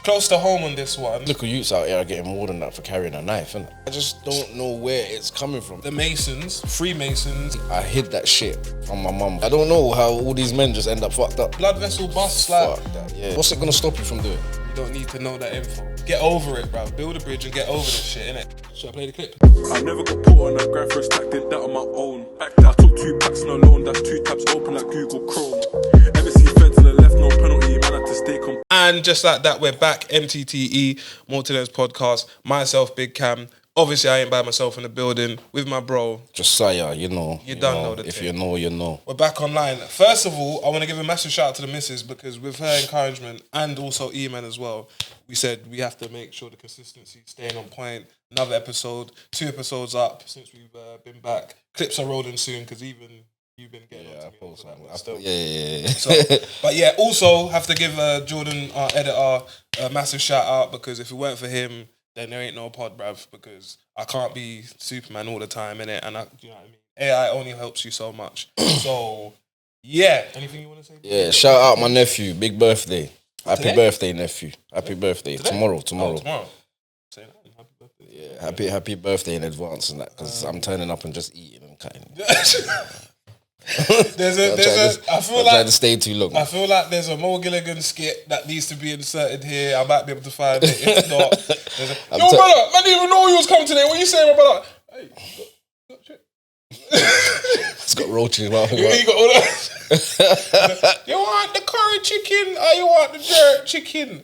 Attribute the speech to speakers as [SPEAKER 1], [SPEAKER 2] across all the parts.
[SPEAKER 1] close to home on this one.
[SPEAKER 2] Local youths out here are getting more than that for carrying a knife, innit? I just don't know where it's coming from.
[SPEAKER 1] The Masons, Freemasons.
[SPEAKER 2] I hid that shit from my mum. I don't know how all these men just end up fucked up.
[SPEAKER 1] Blood vessel busts, like.
[SPEAKER 2] Fuck that, yeah. What's it gonna stop you from doing?
[SPEAKER 1] You don't need to know that info. Get over it, bro. Build a bridge and get over this shit, innit? Should I play the clip?
[SPEAKER 3] I never got put on a grind for a stack, did that on my own. I took 2 packs on a loan, that's 2 tabs open like Google Chrome. Ever see fed to the left, no penalty, man, I had to stay
[SPEAKER 1] And just like that, we're back. MTTE, Multi-Lens Podcast. Myself, Big Cam. Obviously, I ain't by myself in the building with my bro.
[SPEAKER 2] Josiah, you know.
[SPEAKER 1] You don't know the
[SPEAKER 2] If
[SPEAKER 1] thing.
[SPEAKER 2] you know, you know.
[SPEAKER 1] We're back online. First of all, I want to give a massive shout out to the missus because with her encouragement and also E-Man as well, we said we have to make sure the consistency is staying on point. Another episode, 2 episodes up since we've been back. Clips are rolling soon because even you've been getting on to me over that, but still.
[SPEAKER 2] Yeah.
[SPEAKER 1] So, but yeah, also have to give Jordan, our editor, a massive shout out because if it weren't for him, then there ain't no pod, bruv, because I can't be Superman all the time, innit? And you know what I mean? AI only helps you so much. So, yeah. Anything you want to say?
[SPEAKER 2] Yeah, shout out my nephew. Big birthday. Happy
[SPEAKER 1] Today?
[SPEAKER 2] birthday, nephew. Happy birthday.
[SPEAKER 1] Today?
[SPEAKER 2] Tomorrow.
[SPEAKER 1] Oh, tomorrow. Say that. Happy birthday.
[SPEAKER 2] Yeah, happy birthday in advance and that, because I'm turning up and just eating and cutting.
[SPEAKER 1] I feel
[SPEAKER 2] I'm trying to stay too long.
[SPEAKER 1] I feel like there's a Mo Gilligan skit that needs to be inserted here. I might be able to find it. If not, there's yo, brother, I didn't even know you was coming today. What you saying, brother? Hey, got shit.
[SPEAKER 2] It's got roaches in my mouth.
[SPEAKER 1] You got all that. You want the curry chicken or you want the jerk chicken?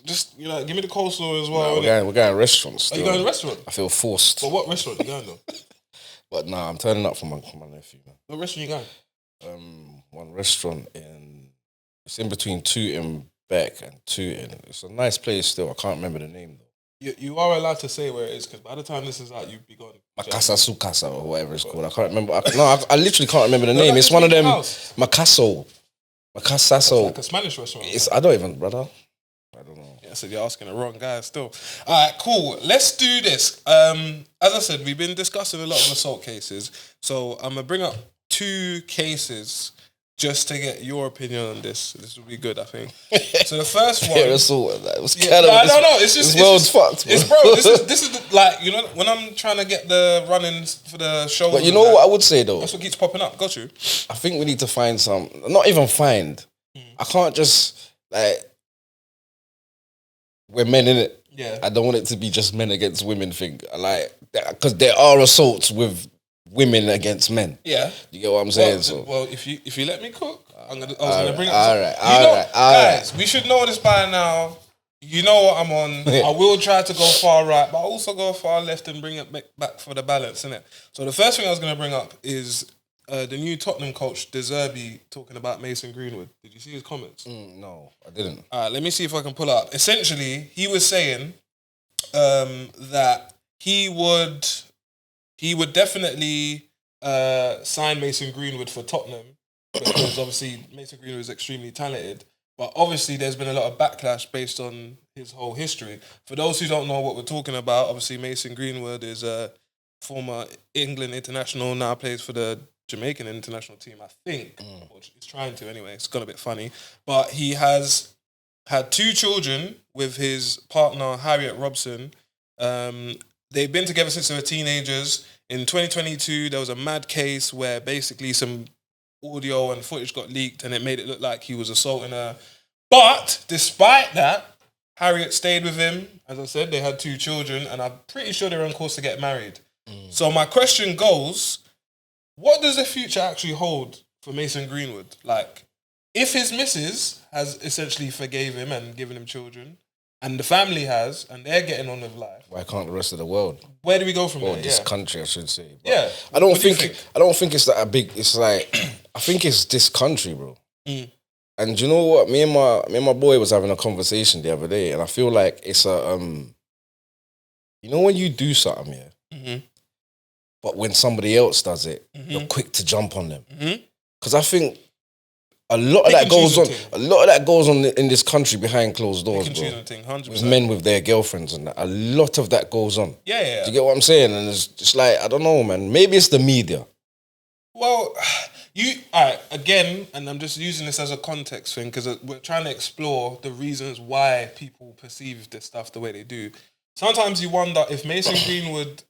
[SPEAKER 1] Just, you know, give me the coleslaw as well.
[SPEAKER 2] No, we're going restaurants.
[SPEAKER 1] Are you going to a restaurant?
[SPEAKER 2] I feel forced.
[SPEAKER 1] But what restaurant are you going though?
[SPEAKER 2] But nah, I'm turning up for my nephew, man.
[SPEAKER 1] What restaurant are you going?
[SPEAKER 2] One restaurant it's in between Tooting Beck and Tooting. It's a nice place still. I can't remember the name though.
[SPEAKER 1] You are allowed to say where it is because by the time this is out, you'd be gone.
[SPEAKER 2] Macasa Sukasa or whatever it's called. I can't remember. I literally can't remember the name. It's one of them. Macaso. Macasaso.
[SPEAKER 1] Like a Spanish restaurant.
[SPEAKER 2] I don't even, brother. I don't know.
[SPEAKER 1] Yeah, so you're asking the wrong guy still. All right, cool. Let's do this. As I said, we've been discussing a lot of assault cases. So I'm going to bring up 2 cases just to get your opinion on this. This will be good, I think. So the first one...
[SPEAKER 2] assault. It's
[SPEAKER 1] just...
[SPEAKER 2] This world's fucked, bro.
[SPEAKER 1] This is like, you know, when I'm trying to get the runnings for the show...
[SPEAKER 2] But you know what I would say, though?
[SPEAKER 1] That's what keeps popping up. Got you.
[SPEAKER 2] I think we need to find some... Not even find. I can't just, like... We're men, innit?
[SPEAKER 1] Yeah.
[SPEAKER 2] I don't want it to be just men against women thing. Like, because there are assaults with women against men.
[SPEAKER 1] Yeah.
[SPEAKER 2] You get what I'm saying?
[SPEAKER 1] Well, if you let me cook, I was gonna bring up.
[SPEAKER 2] All right.
[SPEAKER 1] Guys, we should know this by now. You know what I'm on. I will try to go far right, but I also go far left and bring it back for the balance, innit? So the first thing I was gonna bring up is the new Tottenham coach, De Zerbi, talking about Mason Greenwood. Did you see his comments?
[SPEAKER 2] No, I didn't.
[SPEAKER 1] All right, let me see if I can pull up. Essentially, he was saying that he would definitely sign Mason Greenwood for Tottenham because obviously Mason Greenwood is extremely talented. But obviously, there's been a lot of backlash based on his whole history. For those who don't know what we're talking about, obviously Mason Greenwood is a former England international, now plays for the Jamaican international team, I think. Or he's trying to anyway. It's gone a bit funny. But he has had 2 children with his partner, Harriet Robson. They've been together since they were teenagers. In 2022, there was a mad case where basically some audio and footage got leaked and it made it look like he was assaulting her. But despite that, Harriet stayed with him. As I said, they had 2 children and I'm pretty sure they're on course to get married. So my question goes, what does the future actually hold for Mason Greenwood? Like, if his missus has essentially forgave him and given him children, and the family has, and they're getting on with life,
[SPEAKER 2] why can't the rest of the world?
[SPEAKER 1] Where do we go from there?
[SPEAKER 2] This country, I should say. But
[SPEAKER 1] yeah.
[SPEAKER 2] I don't think it's that big. It's like I think it's this country, bro. And you know what? Me and my boy was having a conversation the other day, and I feel like it's a you know when you do something, yeah. But when somebody else does it, you're quick to jump on them. Because I think a lot of that goes on. A lot of that goes on in this country behind closed doors, bro.
[SPEAKER 1] 100%.
[SPEAKER 2] With men with their girlfriends and that. A lot of that goes on.
[SPEAKER 1] Yeah.
[SPEAKER 2] Do you get what I'm saying? And it's just like, I don't know, man. Maybe it's the media.
[SPEAKER 1] Well, Alright, again, and I'm just using this as a context thing because we're trying to explore the reasons why people perceive this stuff the way they do. Sometimes you wonder if Mason Greenwood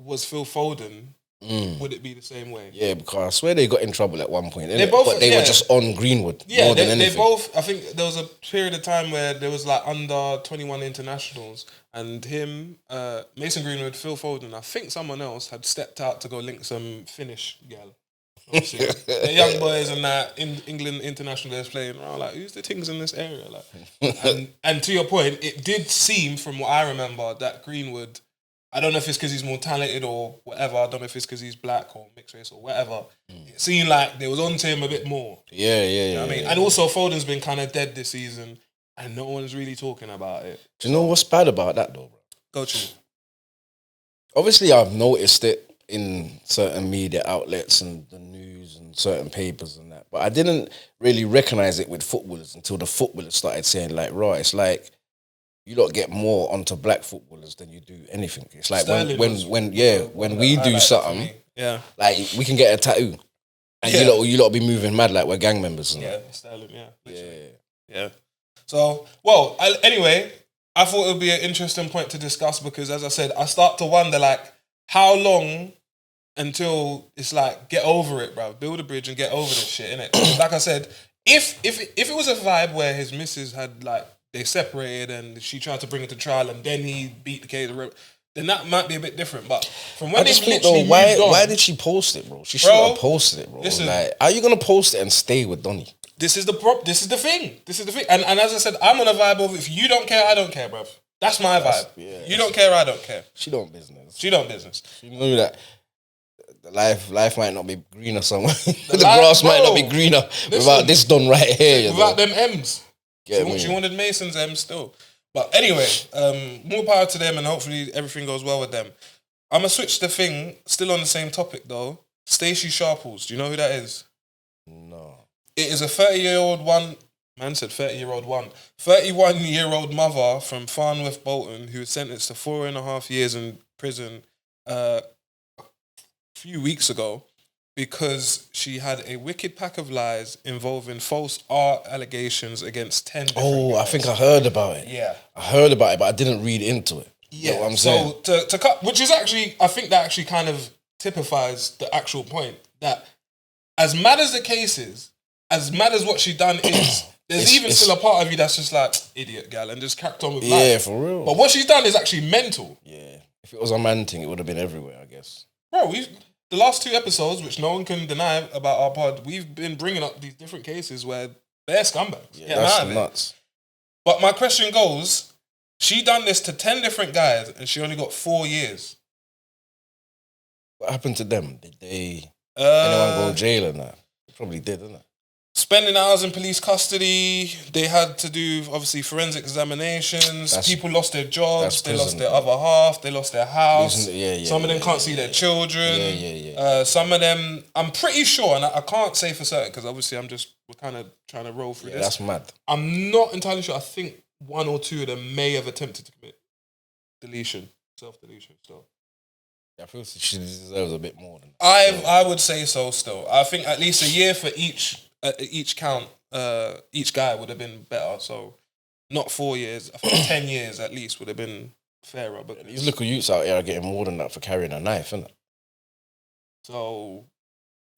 [SPEAKER 1] was Phil Foden, would it be the same way?
[SPEAKER 2] Yeah, because I swear they got in trouble at one point.
[SPEAKER 1] They both,
[SPEAKER 2] but they were just on Greenwood more than anything.
[SPEAKER 1] They both. I think there was a period of time where there was like under 21 internationals, and him, Mason Greenwood, Phil Foden, I think someone else had stepped out to go link some Finnish girl. The young boys and that in England international is playing around like, who's the things in this area? Like, and to your point, it did seem from what I remember that Greenwood, I don't know if it's because he's more talented or whatever. I don't know if it's because he's black or mixed race or whatever. It seemed like they was on to him a bit more.
[SPEAKER 2] Yeah.
[SPEAKER 1] You know what I mean? And also Foden's been kind of dead this season and no one's really talking about it.
[SPEAKER 2] Do you know what's bad about that though, bro?
[SPEAKER 1] Go to.
[SPEAKER 2] Obviously, I've noticed it in certain media outlets and the news and certain papers and that, but I didn't really recognize it with footballers until the footballers started saying like, right, it's like you lot get more onto black footballers than you do anything. It's like when we do something, like we can get a tattoo, and you lot be moving mad like we're gang members. And
[SPEAKER 1] Sterling, yeah. So, well, anyway, I thought it would be an interesting point to discuss because, as I said, I start to wonder like how long until it's like get over it, bro. Build a bridge and get over this shit, innit? Like I said, if it was a vibe where his missus had like they separated and she tried to bring it to trial and then he beat the case, then that might be a bit different. But from when they literally moved on,
[SPEAKER 2] why did she post it, bro? She shouldn't have posted it, bro.
[SPEAKER 1] Listen,
[SPEAKER 2] like, are you gonna post it and stay with Donny?
[SPEAKER 1] This is the thing. And as I said, I'm on a vibe of if you don't care, I don't care, bruv. That's my vibe. You don't care, I don't care.
[SPEAKER 2] She don't business.
[SPEAKER 1] She don't business.
[SPEAKER 2] She knew that the life might not be greener somewhere. The grass might not be greener without this done right here.
[SPEAKER 1] Without them M's. She wanted Mason's M's still. But anyway, more power to them and hopefully everything goes well with them. I'm going to switch the thing, still on the same topic though. Stacey Sharples, do you know who that is?
[SPEAKER 2] No.
[SPEAKER 1] It is a 31-year-old mother from Farnworth, Bolton, who was sentenced to 4.5 years in prison a few weeks ago because she had a wicked pack of lies involving false art allegations against 10 different guys.
[SPEAKER 2] I think I heard about it.
[SPEAKER 1] Yeah.
[SPEAKER 2] I heard about it, but I didn't read into it.
[SPEAKER 1] Yeah.
[SPEAKER 2] You know what I'm saying?
[SPEAKER 1] So to cut, which is actually, I think that actually kind of typifies the actual point that as mad as the case is, as mad as what she done is, there's still a part of you that's just like, idiot gal, and just cracked on with life.
[SPEAKER 2] Yeah, for real.
[SPEAKER 1] But what she's done is actually mental.
[SPEAKER 2] Yeah. If it was a man thing, it would have been everywhere, I guess.
[SPEAKER 1] Bro, the last 2 episodes, which no one can deny about our pod, we've been bringing up these different cases where they're scumbags.
[SPEAKER 2] Yeah, that's nuts.
[SPEAKER 1] But my question goes, she done this to 10 different guys and she only got 4 years.
[SPEAKER 2] What happened to them? Did anyone go to jail and that? They probably did, didn't it?
[SPEAKER 1] Spending hours in police custody. They had to do, obviously, forensic examinations. People lost their jobs. They lost their other half. They lost their house. Some of them can't see their children. Some of them, I'm pretty sure, and I can't say for certain, because obviously we're kind of trying to roll through this.
[SPEAKER 2] That's mad.
[SPEAKER 1] I'm not entirely sure. I think 1 or 2 of them may have attempted to commit self-deletion. So
[SPEAKER 2] I feel she deserves a bit more than that.
[SPEAKER 1] I would say so still. I think at least a year for each count, each guy would have been better. So not 4 years. I think 10 years at least would have been fairer. But
[SPEAKER 2] these little youths out here are getting more than that for carrying a knife, isn't it?
[SPEAKER 1] So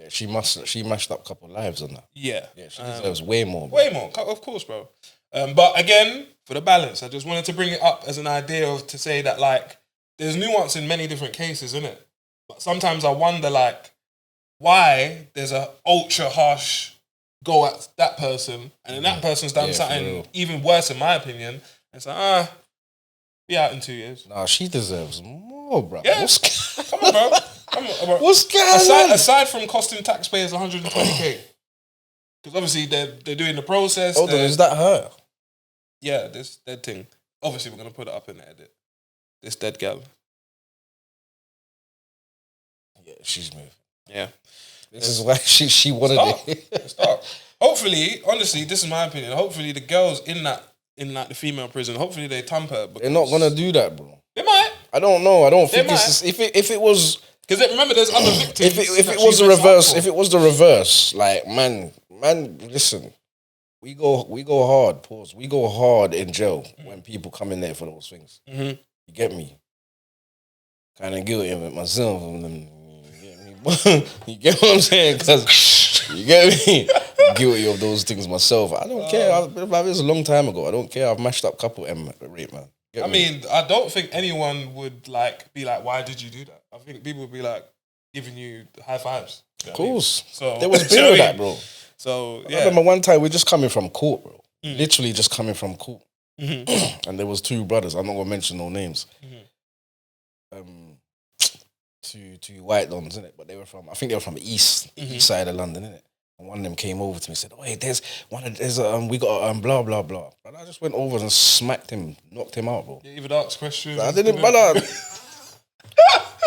[SPEAKER 2] yeah, she mashed up a couple of lives on that.
[SPEAKER 1] Yeah,
[SPEAKER 2] she deserves way more.
[SPEAKER 1] Bro. Way more, of course, bro. But again, for the balance, I just wanted to bring it up as an idea to say that like there's nuance in many different cases, isn't it? But sometimes I wonder like why there's a ultra harsh go at that person and then that person's done something even worse in my opinion. It's like, be out in 2 years.
[SPEAKER 2] Nah, she deserves more, bro.
[SPEAKER 1] Yeah. Come on, bro.
[SPEAKER 2] What's going on?
[SPEAKER 1] Aside from costing taxpayers 120k, because obviously they're doing the process.
[SPEAKER 2] Hold on, is that her?
[SPEAKER 1] Yeah, this dead thing. Obviously, we're gonna put it up in the edit. This dead gal.
[SPEAKER 2] Yeah, she's moving.
[SPEAKER 1] Yeah.
[SPEAKER 2] This is why she wanted it.
[SPEAKER 1] Stop. Hopefully, honestly, this is my opinion. Hopefully, the girls in the female prison, hopefully they tamper.
[SPEAKER 2] They're not gonna do that, bro.
[SPEAKER 1] They might.
[SPEAKER 2] I don't know. I don't think it's if it was
[SPEAKER 1] Because remember, there's other victims.
[SPEAKER 2] If it was the reverse, like man, listen, we go hard. Pause. We go hard in jail when people come in there for those things. You get me? Kind of guilty of it myself. You get what I'm saying? Because you get me? Guilty of those things myself. I don't care. It was a long time ago. I don't care. I've mashed up a couple M rape, man.
[SPEAKER 1] I mean, I don't think anyone would be like, why did you do that? I think people would be like giving you high fives.
[SPEAKER 2] Of course.
[SPEAKER 1] So
[SPEAKER 2] there was been with that, bro.
[SPEAKER 1] So yeah.
[SPEAKER 2] I remember one time we're just coming from court, bro. Literally just coming from court. And there was two brothers. I'm not gonna mention no names. Two white dons, innit? But I think they were from the east side of London, innit? And one of them came over to me and said, "Oh, hey, we got blah blah blah." But I just went over and smacked him, knocked him out, bro.
[SPEAKER 1] You even asked questions.
[SPEAKER 2] I didn't, brother.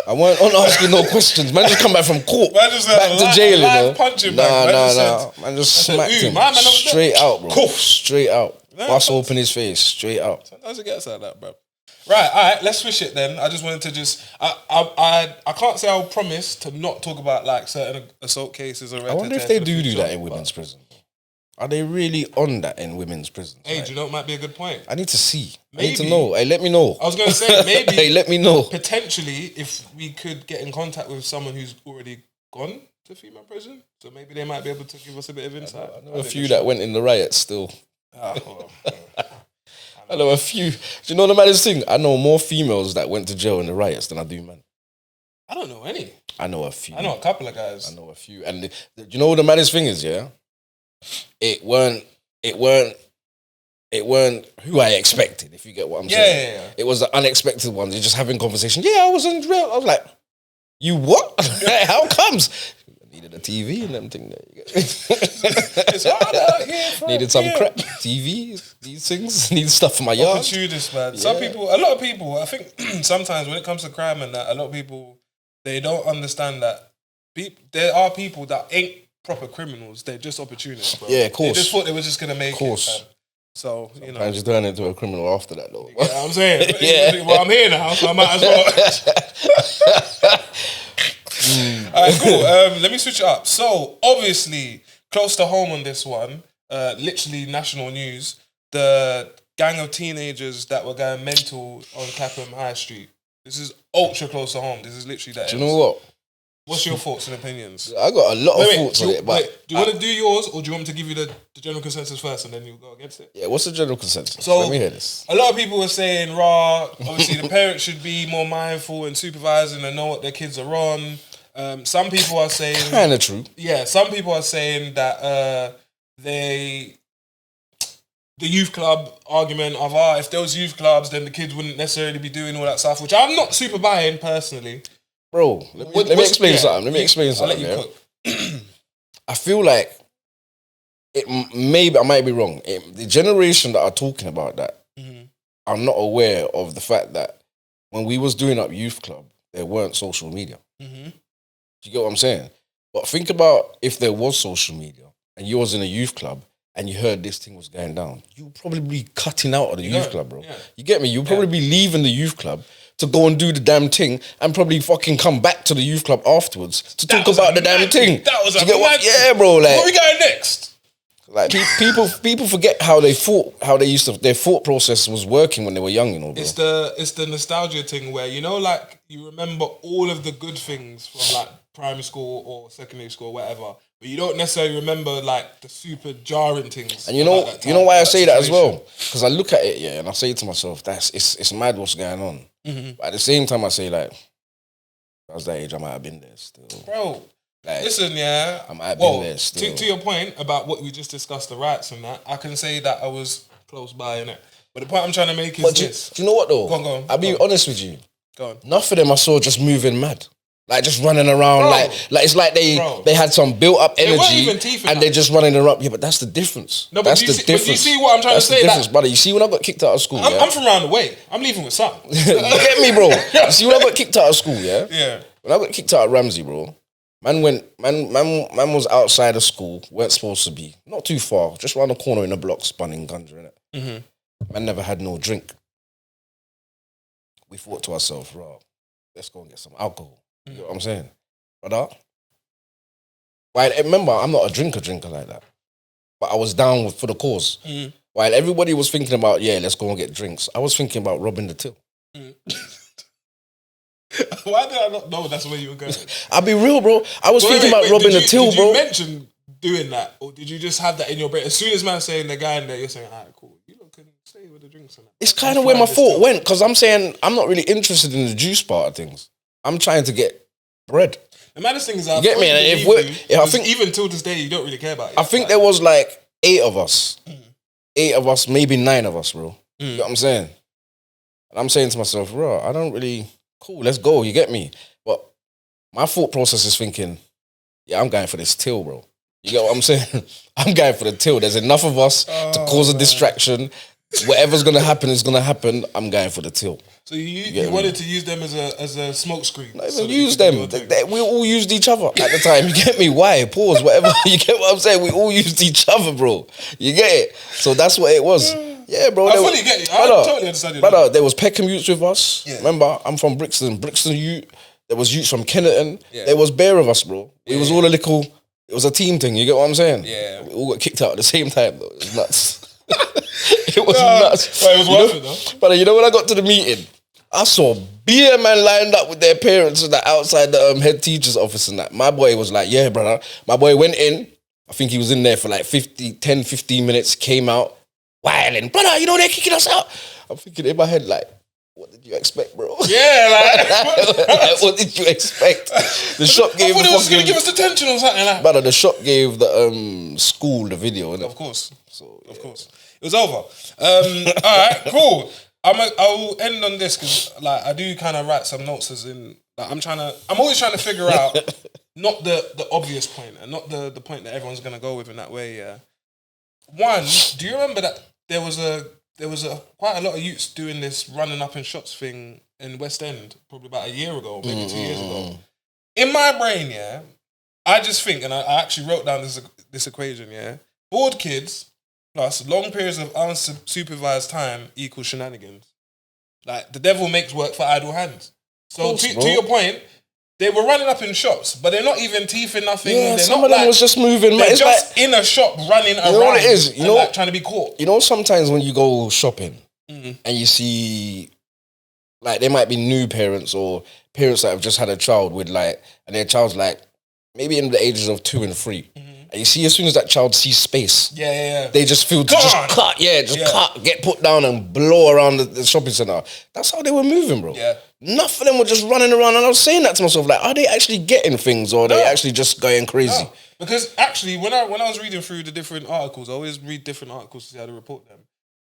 [SPEAKER 2] I weren't on asking no questions. Man just come back from court, back to jail, you know.
[SPEAKER 1] Punching,
[SPEAKER 2] nah. Man just smacked him straight out, bro. Straight out. Bust open his face, straight out.
[SPEAKER 1] Sometimes it gets like that, bro. Right, all right, let's switch it then. I just wanted to I can't say I'll promise to not talk about like certain assault cases or.
[SPEAKER 2] I wonder if they do that in women's prison. Are they really on that in women's prisons?
[SPEAKER 1] Hey, do you know what might be a good point?
[SPEAKER 2] I need to see. Maybe. I need to know. Hey, let me know.
[SPEAKER 1] I was going to say, maybe.
[SPEAKER 2] Hey, let me know.
[SPEAKER 1] Potentially, if we could get in contact with someone who's already gone to female prison, so maybe they might be able to give us a bit of insight.
[SPEAKER 2] I know a few that went in the riots still. I know a few. Do you know the maddest thing? I know more females that went to jail in the riots than I do men.
[SPEAKER 1] I don't know any.
[SPEAKER 2] I know a few.
[SPEAKER 1] I know a couple of guys.
[SPEAKER 2] I know a few. And do you know what the maddest thing is, yeah? It weren't who I expected, if you get what I'm saying.
[SPEAKER 1] Yeah.
[SPEAKER 2] It was the unexpected ones. You're just having conversation. Yeah, I was in jail. I was like, you what? How comes? Needed a TV and them thing there.
[SPEAKER 1] It's hard out here.
[SPEAKER 2] Needed some crap. TV, these things. Need stuff for my yard.
[SPEAKER 1] Opportunists, man. A lot of people, I think sometimes when it comes to crime and that, a lot of people, they don't understand that there are people that ain't proper criminals. They're just opportunists, bro.
[SPEAKER 2] Yeah, of course.
[SPEAKER 1] They just thought they were just going to make it. Of course. So, you know.
[SPEAKER 2] Sometimes you turn into a criminal after that, though.
[SPEAKER 1] You know what I'm saying? Yeah. Well, I'm here now, so I might as well. All right, cool. Let me switch it up. So, obviously, close to home on this one, literally national news, the gang of teenagers that were going mental on Clapham High Street. This is ultra close to home. This is literally that.
[SPEAKER 2] Do you know what?
[SPEAKER 1] What's your thoughts and opinions?
[SPEAKER 2] I got a lot of thoughts on it, but...
[SPEAKER 1] do you want to do yours, or do you want me to give you the general consensus first and then you'll go against it?
[SPEAKER 2] Yeah, what's the general consensus?
[SPEAKER 1] So,
[SPEAKER 2] let me hear this.
[SPEAKER 1] A lot of people are saying, obviously the parents should be more mindful and supervising and know what their kids are on. Some people are saying...
[SPEAKER 2] Kind of true.
[SPEAKER 1] Yeah, some people are saying that the youth club argument of, if there was youth clubs, then the kids wouldn't necessarily be doing all that stuff, which I'm not super buying personally.
[SPEAKER 2] Bro, let me explain something. Let me explain something.
[SPEAKER 1] I'll let you cook.
[SPEAKER 2] I feel like I might be wrong. The generation that are talking about that, I'm not aware of the fact that when we was doing up youth club, there weren't social media. Do you get what I'm saying? But think about if there was social media and you was in a youth club and you heard this thing was going down, you'd probably be cutting out of the youth club, bro. Yeah. You get me? You'd probably be leaving the youth club to go and do the damn thing and probably fucking come back to the youth club afterwards to talk about the damn thing.
[SPEAKER 1] That was a
[SPEAKER 2] mad thing. Yeah, bro. Like,
[SPEAKER 1] where are we going next?
[SPEAKER 2] Like people forget how they thought, their thought process was working when they were young, you know, bro.
[SPEAKER 1] It's the nostalgia thing where, you know, like you remember all of the good things from like primary school or secondary school or whatever, but you don't necessarily remember like the super jarring things.
[SPEAKER 2] And you know why I say that as well? Because I look at it, yeah, and I say to myself, it's mad what's going on. But at the same time, I say like, I was that age, I might have been there still,
[SPEAKER 1] bro.
[SPEAKER 2] Like,
[SPEAKER 1] listen, yeah.
[SPEAKER 2] I might have been there still.
[SPEAKER 1] To your point about what we just discussed, the rights and that, I can say that I was close by in it. But the point I'm trying to make is this.
[SPEAKER 2] Do you know what though?
[SPEAKER 1] Go on.
[SPEAKER 2] I'll be honest with you.
[SPEAKER 1] Go on.
[SPEAKER 2] None of them I saw just moving mad. Like just running around,
[SPEAKER 1] bro,
[SPEAKER 2] like it's like they had some built up energy and they're just running around. Yeah, but that's the difference.
[SPEAKER 1] No, but
[SPEAKER 2] that's
[SPEAKER 1] do
[SPEAKER 2] difference.
[SPEAKER 1] you see what I'm trying to say?
[SPEAKER 2] That's the difference, brother. You see when I got kicked out of school,
[SPEAKER 1] I'm from round the way. I'm leaving with something.
[SPEAKER 2] You get me, bro? You see when I got kicked out of school, yeah?
[SPEAKER 1] Yeah.
[SPEAKER 2] When I got kicked out of Ramsey, bro, man was outside of school, weren't supposed to be. Not too far, just round the corner in the block, spunning ganja, innit? Man never had no drink. We thought to ourselves, right, let's go and get some alcohol. You know what I'm saying? Brother. While, remember, I'm not a drinker like that. But I was down for the cause. While everybody was thinking about, let's go and get drinks, I was thinking about robbing the till.
[SPEAKER 1] Why did I not know that's where you were going?
[SPEAKER 2] I'll be real, bro. I was thinking about robbing the till, bro.
[SPEAKER 1] Did you mention doing that? Or did you just have that in your brain? As soon as man saying the guy in there, you're saying, all right, cool. You lot can stay with the drinks and that.
[SPEAKER 2] It's kind of where my thought went, because I'm saying I'm not really interested in the juice part of things. I'm trying to get bread.
[SPEAKER 1] The maddest thing is,
[SPEAKER 2] you get me? And
[SPEAKER 1] I think even till this day, you don't really care about it.
[SPEAKER 2] I think there was like 8 of us. 8 of us, maybe 9 of us, bro. You know what I'm saying? And I'm saying to myself, bro, I don't really... Cool, let's go, you get me? But my thought process is thinking, I'm going for this till, bro. You get what I'm saying? I'm going for the till. There's enough of us to cause a distraction. Whatever's going to happen is going to happen. I'm going for the till.
[SPEAKER 1] So you wanted to use them as a smoke screen?
[SPEAKER 2] Not even use them. We all used each other at the time. You get me? Why? Pause, whatever. You get what I'm saying? We all used each other, bro. You get it? So that's what it was. Yeah, bro.
[SPEAKER 1] I fully get it. I totally understand it.
[SPEAKER 2] Brother, there was Peckham Youths with us. Yeah. Remember, I'm from Brixton. Brixton Youth. There was youths from Kennerton. Yeah. There was bare of us, bro. It was all it was a team thing. You get what I'm saying? Yeah. We all got kicked out at the same time, though. It was nuts. It was nuts.
[SPEAKER 1] But it was worth it, though.
[SPEAKER 2] But you know, when I got to the meeting, I saw beer man lined up with their parents and that outside the head teacher's office and that. My boy was like, yeah, brother. My boy went in. I think he was in there for like 10, 15 minutes, came out. Wilding, brother, you know they're kicking us out. I'm thinking in my head, like, what did you expect, bro?
[SPEAKER 1] Yeah,
[SPEAKER 2] like what did you expect? The shop gave.
[SPEAKER 1] I thought it was going to give us detention or something like that.
[SPEAKER 2] Brother, the shop gave the school the video, innit?
[SPEAKER 1] Of course, of course, it was over. All right, cool. I'll end on this because, like, I do kind of write some notes as in, like, I'm always trying to figure out not the obvious point and not the point that everyone's going to go with in that way. Yeah. One, do you remember that there was quite a lot of youths doing this running up in shots thing in West End probably about a year ago, maybe 2 years ago. In my brain, I just think, and I actually wrote down this equation, bored kids plus long periods of unsupervised time equals shenanigans. Like, the devil makes work for idle hands. So to your point, they were running up in shops, but they're not even teething nothing.
[SPEAKER 2] Yeah,
[SPEAKER 1] they're
[SPEAKER 2] some
[SPEAKER 1] not
[SPEAKER 2] of them was just moving.
[SPEAKER 1] They're just in a shop running around.
[SPEAKER 2] You know what it is? You know,
[SPEAKER 1] like trying to be caught.
[SPEAKER 2] You know, sometimes when you go shopping and you see, like, there might be new parents or parents that have just had a child with, like, and their child's like maybe in the ages of 2 and 3. And you see, as soon as that child sees space, they just feel to just cut, cut, get put down and blow around the shopping centre. That's how they were moving, bro. Yeah. Enough of them were just running around, and I was saying that to myself, like, are they actually getting things, or are they actually just going crazy?
[SPEAKER 1] No. Because actually, when I was reading through the different articles, I always read different articles to see how to report them.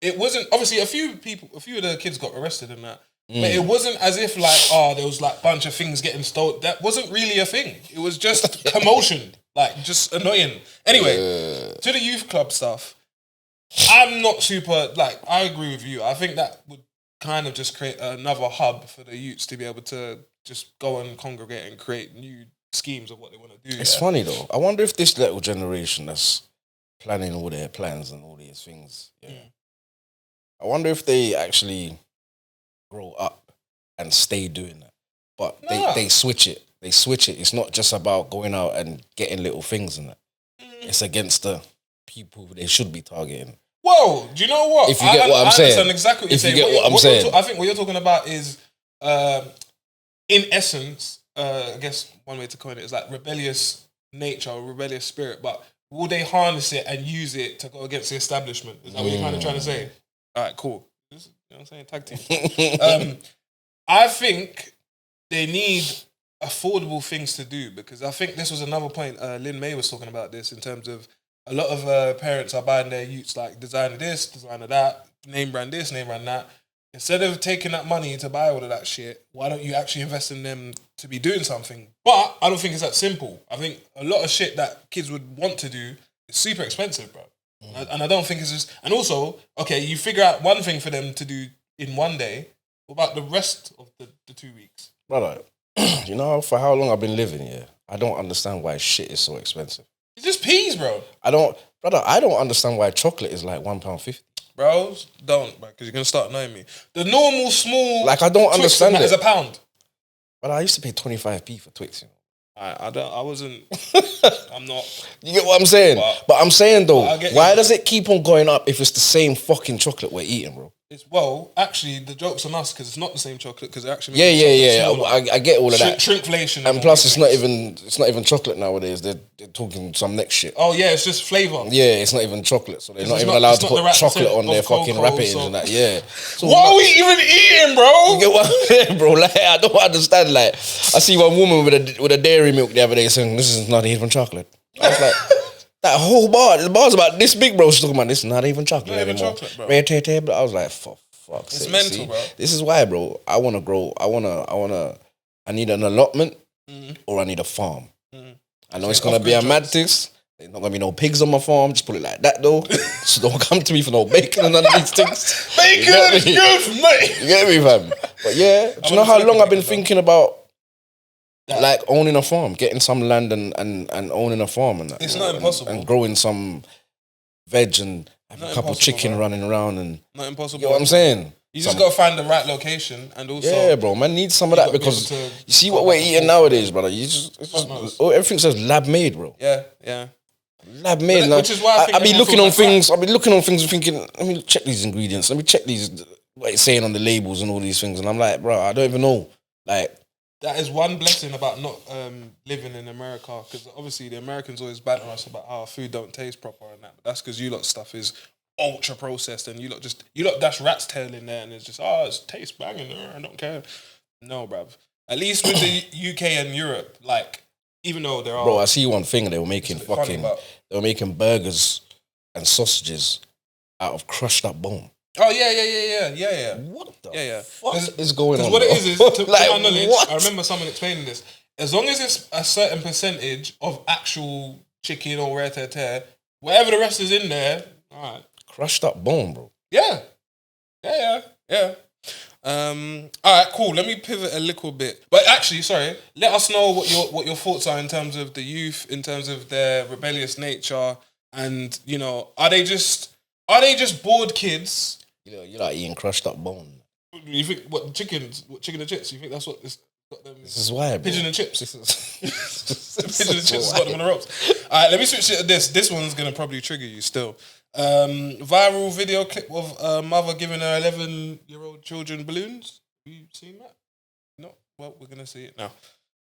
[SPEAKER 1] It wasn't, obviously, a few of the kids got arrested in that. But it wasn't as if, like, there was, like, a bunch of things getting stolen. That wasn't really a thing. It was just commotion. Like, just annoying. Anyway, to the youth club stuff, I'm not super, like, I agree with you. I think that would kind of just create another hub for the youths to be able to just go and congregate and create new schemes of what they want to do.
[SPEAKER 2] It's funny, though. I wonder if this little generation that's planning all their plans and all these things, I wonder if they actually grow up and stay doing that. But they switch it. They switch it. It's not just about going out and getting little things and that. It's against the people they should be targeting.
[SPEAKER 1] Whoa, do you know what?
[SPEAKER 2] If you get what I'm saying.
[SPEAKER 1] I understand exactly what you're saying.
[SPEAKER 2] If you get what I'm saying.
[SPEAKER 1] I think what you're talking about is, in essence, I guess one way to coin it is like rebellious nature or rebellious spirit, but will they harness it and use it to go against the establishment? Is that what you're kind of trying to say? All right, cool. You know what I'm saying? Tag team. I think they need affordable things to do, because I think this was another point Lynn May was talking about this in terms of a lot of parents are buying their youths like designer this, designer that, name brand this, name brand that. Instead of taking that money to buy all of that shit, why don't you actually invest in them to be doing something? But I don't think it's that simple. I think a lot of shit that kids would want to do is super expensive, bro. And I don't think it's just... And also, okay, you figure out one thing for them to do in one day. What about the rest of the 2 weeks?
[SPEAKER 2] Brother, you know, for how long I've been living here, I don't understand why shit is so expensive.
[SPEAKER 1] It's just peas, bro.
[SPEAKER 2] I don't understand why chocolate is like £1.50.
[SPEAKER 1] Bros, don't, bro, because you're going to start annoying me. The normal small...
[SPEAKER 2] Like, I don't understand it.
[SPEAKER 1] Is £1.
[SPEAKER 2] But I used to pay 25p for Twix, you know.
[SPEAKER 1] I wasn't. I'm not.
[SPEAKER 2] You get what I'm saying? But I'm saying though, why does it keep on going up if it's the same fucking chocolate we're eating, bro?
[SPEAKER 1] Actually, the joke's on us because it's not the same chocolate because it actually
[SPEAKER 2] I get all of that.
[SPEAKER 1] Shrinkflation.
[SPEAKER 2] And plus, it's not even chocolate nowadays. They're talking some next shit.
[SPEAKER 1] Oh yeah, it's just flavour.
[SPEAKER 2] Yeah, it's not even chocolate, so they're not even allowed to put chocolate on their fucking wrappings and that. Yeah. So
[SPEAKER 1] what are we even eating, bro?
[SPEAKER 2] You get what I'm saying, bro? Like, I don't understand. Like, I see one woman with a dairy milk the other day saying, "This is not even chocolate." I was like, that whole bar, the bar's about this big, bro. She's talking about this is not even chocolate
[SPEAKER 1] not
[SPEAKER 2] anymore.
[SPEAKER 1] Even chocolate, bro.
[SPEAKER 2] Red, I was like, for fuck's sake.
[SPEAKER 1] It's mental, bro.
[SPEAKER 2] This is why, bro. I want to grow. I need an allotment or I need a farm. I know it's going to be a mad thing. There's not going to be no pigs on my farm. Just put it like that, though. So don't come to me for no bacon and none of these things.
[SPEAKER 1] Bacon is good, mate.
[SPEAKER 2] You get me, fam? But yeah, do you know how long I've been thinking about like owning a farm, getting some land and owning a farm and that.
[SPEAKER 1] It's not impossible.
[SPEAKER 2] And growing some veg and have a couple chicken running around and
[SPEAKER 1] not impossible.
[SPEAKER 2] You know what I'm saying?
[SPEAKER 1] You just gotta find the right location and also
[SPEAKER 2] bro, man needs some of that because you see what we're eating nowadays, brother. Everything says lab made, bro.
[SPEAKER 1] Yeah.
[SPEAKER 2] Lab made.
[SPEAKER 1] Which is why
[SPEAKER 2] I be looking on things. I be looking on things and thinking, let me check these ingredients. Let me check these what it's saying on the labels and all these things. And I'm like, bro, I don't even know. Like.
[SPEAKER 1] That is one blessing about not living in America, because obviously the Americans always banter us about how our food don't taste proper and that, but that's because you lot stuff is ultra processed and you lot dash rat's tail in there and it's just it tastes banging. I don't care. No, bruv. At least with the UK and Europe, like even though there are,
[SPEAKER 2] bro, I see one thing they were making burgers and sausages out of crushed up bone.
[SPEAKER 1] Oh yeah.
[SPEAKER 2] What the
[SPEAKER 1] yeah.
[SPEAKER 2] fuck is going on?
[SPEAKER 1] Because what it is to
[SPEAKER 2] like,
[SPEAKER 1] my knowledge,
[SPEAKER 2] what?
[SPEAKER 1] I remember someone explaining this. As long as it's a certain percentage of actual chicken or rare whatever the rest is in there, all right.
[SPEAKER 2] Crushed up bone, bro.
[SPEAKER 1] Yeah. All right, cool. Let me pivot a little bit. But actually, sorry, let us know what your thoughts are in terms of the youth, in terms of their rebellious nature, and you know, are they just bored kids?
[SPEAKER 2] You like eating crushed up bone.
[SPEAKER 1] You think chicken and chips? You think that's what this got them?
[SPEAKER 2] This is why, bro.
[SPEAKER 1] Pigeon and chips. Pigeon and chips has got them on the ropes. All right, let me switch it to this. This one's gonna probably trigger you still. Viral video clip of a mother giving her 11-year-old children balloons. Have you seen that? No. Well, we're gonna see it now.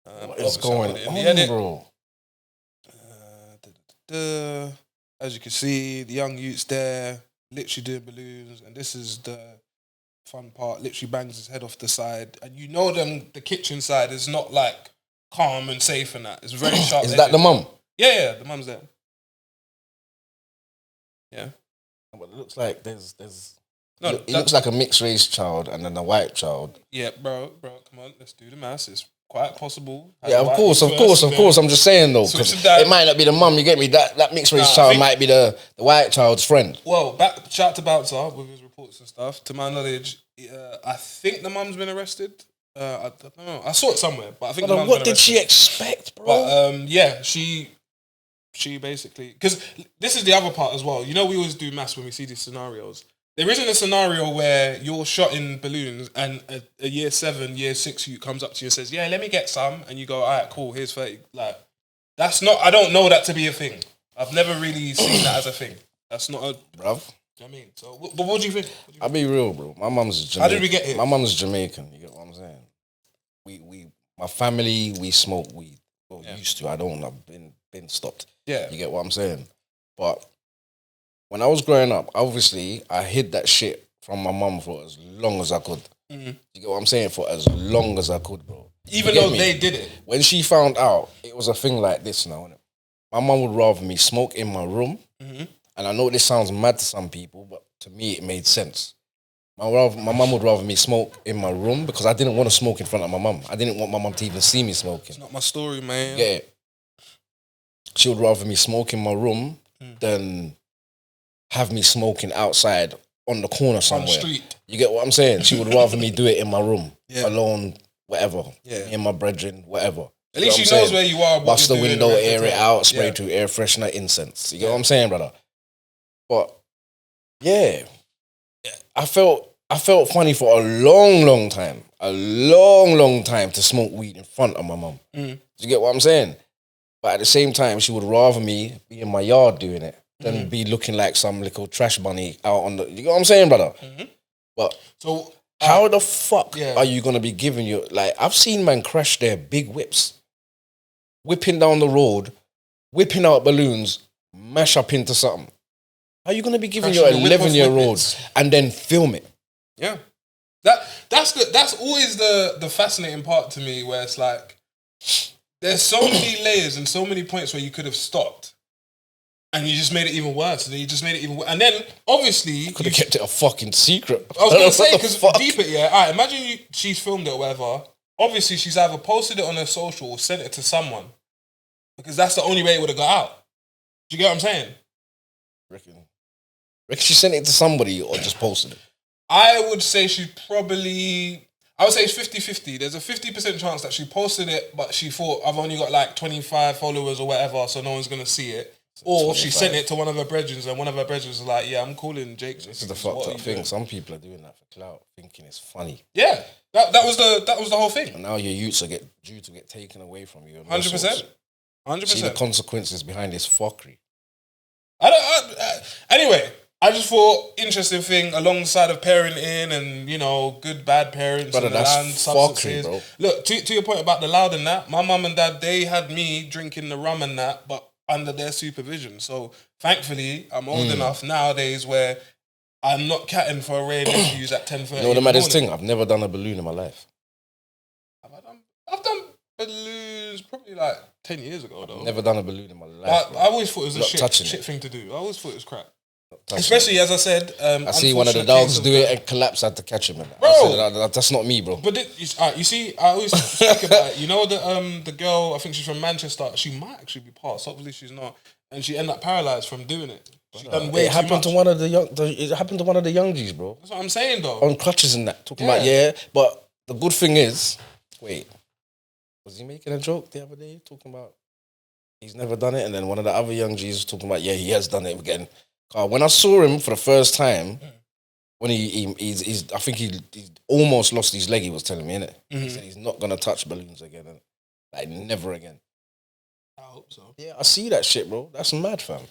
[SPEAKER 2] What is going on, bro?
[SPEAKER 1] As you can see, the young youth's there, literally doing balloons, and this is the fun part. Literally bangs his head off the side, and you know the kitchen side is not like calm and safe and that. It's very sharp.
[SPEAKER 2] Is that the mum?
[SPEAKER 1] Yeah, the mum's there. Yeah,
[SPEAKER 2] but it looks like there's. No, it looks like a mixed race child and then a white child.
[SPEAKER 1] Yeah, bro, come on, let's do the maths. It's quite possible.
[SPEAKER 2] Yeah, of course. I'm just saying though, because it might not be the mum. You get me? That mixed race child might be the white child's friend.
[SPEAKER 1] Well, shout to Bouncer with his reports and stuff. To my knowledge, I think the mum's been arrested. I don't know. I saw it somewhere, but I think.
[SPEAKER 2] But what did she expect, bro?
[SPEAKER 1] But she basically, because this is the other part as well. You know, we always do maths when we see these scenarios. There isn't a scenario where you're shot in balloons and a year 7, year 6 youth comes up to you and says, yeah, let me get some. And you go, all right, cool, here's 30. Like, that's not, I don't know that to be a thing. I've never really seen that as a thing. That's not a...
[SPEAKER 2] Bruv.
[SPEAKER 1] I mean, so, but what do you think?
[SPEAKER 2] I'll be real, bro. My mum's Jamaican.
[SPEAKER 1] How did we get here?
[SPEAKER 2] My mum's Jamaican, you get what I'm saying? My family, we smoke weed. Well, used to, I've been stopped.
[SPEAKER 1] Yeah.
[SPEAKER 2] You get what I'm saying? But when I was growing up, obviously, I hid that shit from my mum for as long as I could. Mm-hmm. You get what I'm saying? For as long as I could, bro.
[SPEAKER 1] Even though they did it.
[SPEAKER 2] When she found out, it was a thing like this now, innit? My mum would rather me smoke in my room. Mm-hmm. And I know this sounds mad to some people, but to me, it made sense. My mum would rather me smoke in my room because I didn't want to smoke in front of my mum. I didn't want my mum to even see me smoking.
[SPEAKER 1] It's not my story, man.
[SPEAKER 2] Yeah. She would rather me smoke in my room than have me smoking outside on the corner somewhere.
[SPEAKER 1] On the street.
[SPEAKER 2] You get what I'm saying? She would rather me do it in my room, alone, whatever. Yeah. Me and my brethren, whatever.
[SPEAKER 1] At least she knows where you are.
[SPEAKER 2] Bust the window, air it out, spray to air freshener, incense. You get what I'm saying, brother? But yeah, I felt funny for a long time. a long time to smoke weed in front of my mum. Do you get what I'm saying? But at the same time, she would rather me be in my yard doing it than be looking like some little trash bunny out on the... You get what I'm saying, brother? But
[SPEAKER 1] So
[SPEAKER 2] how the fuck are you going to be giving your... Like, I've seen man crash their big whips, whipping down the road, whipping out balloons, mash up into something. How are you going to be giving your 11-year-old and then film it?
[SPEAKER 1] Yeah. That's always the fascinating part to me, where it's like there's so many layers and so many points where you could have stopped, and you just made it even worse. And then you just made it even worse. And then obviously
[SPEAKER 2] could have kept it a fucking secret.
[SPEAKER 1] I was gonna say, because deep it, yeah. All right, imagine she's filmed it or whatever. Obviously, she's either posted it on her social or sent it to someone, because that's the only way it would have got out. Do you get what I'm saying?
[SPEAKER 2] Reckon she sent it to somebody or just posted it?
[SPEAKER 1] I would say I would say it's 50-50. There's a 50% chance that she posted it, but she thought, I've only got like 25 followers or whatever, so no one's going to see it. Or 25. She sent it to one of her brethren, and one of her brethren was like, yeah, I'm calling Jake.
[SPEAKER 2] This is the fucked up thing. Some people are doing that for clout, thinking it's funny.
[SPEAKER 1] Yeah, that was the whole thing.
[SPEAKER 2] And now your youths are due to get taken away from you.
[SPEAKER 1] 100%. 100%.
[SPEAKER 2] See the consequences behind this fuckery.
[SPEAKER 1] Anyway, I just thought interesting thing alongside of parenting and, you know, good, bad parents.
[SPEAKER 2] Brother,
[SPEAKER 1] and
[SPEAKER 2] that's
[SPEAKER 1] land substances.
[SPEAKER 2] bro.
[SPEAKER 1] Look, to your point about the loud and that, my mum and dad, they had me drinking the rum and that, but under their supervision. So thankfully, I'm old enough nowadays where I'm not catting for a raid interviews at 10:30.
[SPEAKER 2] You know the maddest thing? I've never done a balloon in my life.
[SPEAKER 1] I've done balloons probably like 10 years ago, though.
[SPEAKER 2] Never done a balloon in my life.
[SPEAKER 1] I always thought it was a shit thing to do. I always thought it was crap. Especially, as I said...
[SPEAKER 2] I see one of the dogs do it and collapse. I had to catch him.
[SPEAKER 1] Bro!
[SPEAKER 2] I said, that's not me, bro.
[SPEAKER 1] But you see, I always speak about it. You know the girl, I think she's from Manchester, she might actually be passed. Hopefully she's not. And she ended up paralysed from doing it. She done way
[SPEAKER 2] it happened to one of the young... It happened to one of the young G's, bro.
[SPEAKER 1] That's what I'm saying, though.
[SPEAKER 2] On crutches and that. Talking about, but the good thing is... Wait. Was he making a joke the other day? Talking about... He's never done it. And then one of the other young G's was talking about, he has done it again. When I saw him for the first time, when he's I think he almost lost his leg, he was telling me, innit? He said he's not going to touch balloons again. Like, never again.
[SPEAKER 1] I hope so.
[SPEAKER 2] Yeah, I see that shit, bro. That's mad, fam.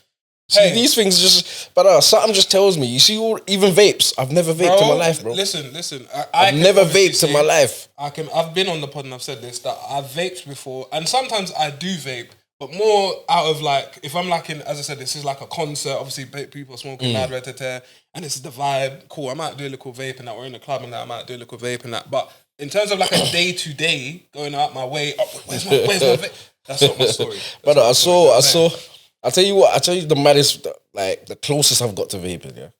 [SPEAKER 2] See, these things just... But something just tells me. You see, even vapes. I've never vaped in my life, bro.
[SPEAKER 1] Listen.
[SPEAKER 2] I've never vaped in my life.
[SPEAKER 1] I've been on the pod and I've said this, that I've vaped before. And sometimes I do vape. But more out of like, if I'm like as I said, this is like a concert, obviously people are smoking loud, and it's the vibe, cool, I might do a little vape and that, we're in the club and that, I might do a little vape and that. But in terms of like a day-to-day, going out my way, where's my vape? That's not my story.
[SPEAKER 2] Brother, I'll tell you the maddest, like the closest I've got to vaping,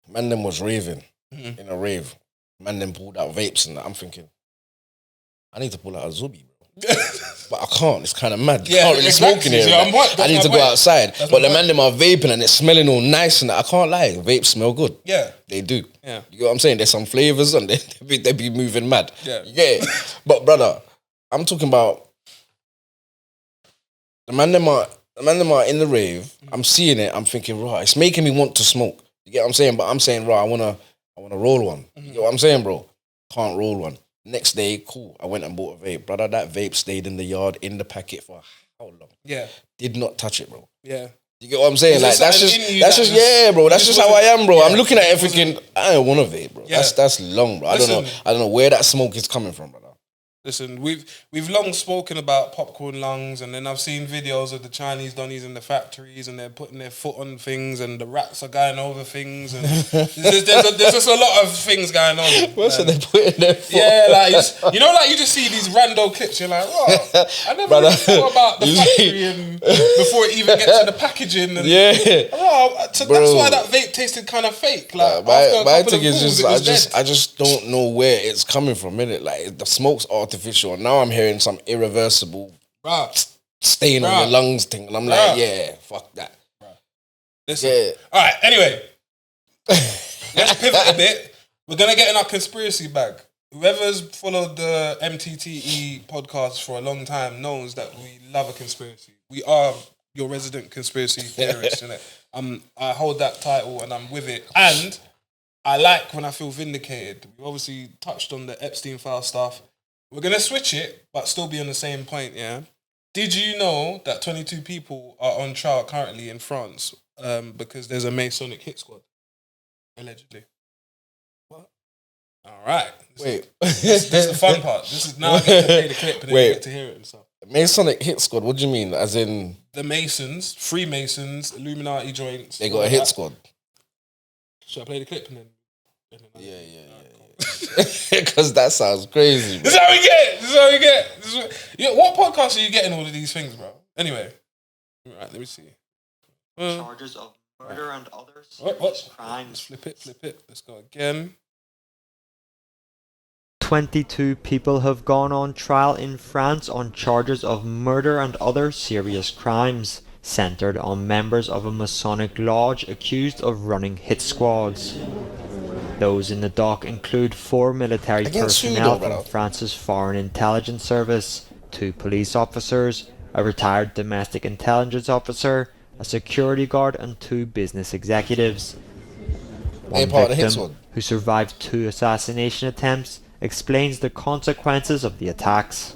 [SPEAKER 2] Man them was raving in a rave. Man them pulled out vapes and that. I'm thinking, I need to pull out a Zubi, bro. But I can't. It's kind of mad. You can't really smoke in here. I need to go outside. But the man them are vaping and it's smelling all nice and that. I can't lie. Vapes smell good.
[SPEAKER 1] Yeah.
[SPEAKER 2] They do.
[SPEAKER 1] Yeah.
[SPEAKER 2] You know what I'm saying? There's some flavours and they be moving mad.
[SPEAKER 1] Yeah.
[SPEAKER 2] But brother, I'm talking about the man them are in the rave. I'm seeing it. I'm thinking, right, it's making me want to smoke. You get what I'm saying? But I'm saying, right, I wanna roll one. You know what I'm saying, bro? Can't roll one. Next day, cool. I went and bought a vape. Brother, that vape stayed in the yard, in the packet for how long?
[SPEAKER 1] Yeah.
[SPEAKER 2] Did not touch it, bro.
[SPEAKER 1] Yeah.
[SPEAKER 2] You get what I'm saying? Like, that's just bro. That's just how I am, bro. I'm looking at it thinking, I don't want a vape, bro. Yeah. That's long, bro. I don't know where that smoke is coming from, brother.
[SPEAKER 1] Listen, we've long spoken about popcorn lungs, and then I've seen videos of the Chinese donnies in the factories, and they're putting their foot on things, and the rats are going over things, and there's just a lot of things going on.
[SPEAKER 2] What's they're putting their foot?
[SPEAKER 1] Yeah, like you just see these rando clips. You're like, oh, I never really thought about the factory and before it even gets to the packaging. And, so that's why that vape tasted kind of fake. Like
[SPEAKER 2] my thing is just I just don't know where it's coming from. Innit? Like the smoke's artificial. Now I'm hearing some irreversible stain on your lungs thing, and I'm like, fuck that.
[SPEAKER 1] Listen, all right. Anyway, let's pivot a bit. We're gonna get in our conspiracy bag. Whoever's followed the MTTE podcast for a long time knows that we love a conspiracy. We are your resident conspiracy theorists, innit? I hold that title and I'm with it. And I like when I feel vindicated. We obviously touched on the Epstein file stuff. We're going to switch it, but still be on the same point, yeah? Did you know that 22 people are on trial currently in France because there's a Masonic hit squad? Allegedly. What? All right.
[SPEAKER 2] Wait.
[SPEAKER 1] This is the fun part. This is now I get to play the clip and then you get to hear it and stuff.
[SPEAKER 2] Masonic hit squad, what do you mean? As in...
[SPEAKER 1] The Masons, Freemasons, Illuminati joints.
[SPEAKER 2] They got a hit squad.
[SPEAKER 1] Should I play the clip and then...
[SPEAKER 2] Yeah. Because that sounds crazy, bro.
[SPEAKER 1] This is how we get. This is how we get. What podcast are you getting all of these things, bro? Anyway, all right, let me see.
[SPEAKER 4] Charges of murder and other
[SPEAKER 1] What?
[SPEAKER 4] crimes.
[SPEAKER 1] Flip it. Let's go again.
[SPEAKER 5] 22 people have gone on trial in France on charges of murder and other serious crimes, centered on members of a Masonic lodge accused of running hit squads. Those in the dock include 4 military personnel from France's Foreign Intelligence Service, 2 police officers, a retired domestic intelligence officer, a security guard and 2 business executives. One victim, who survived 2 assassination attempts, explains the consequences of the attacks.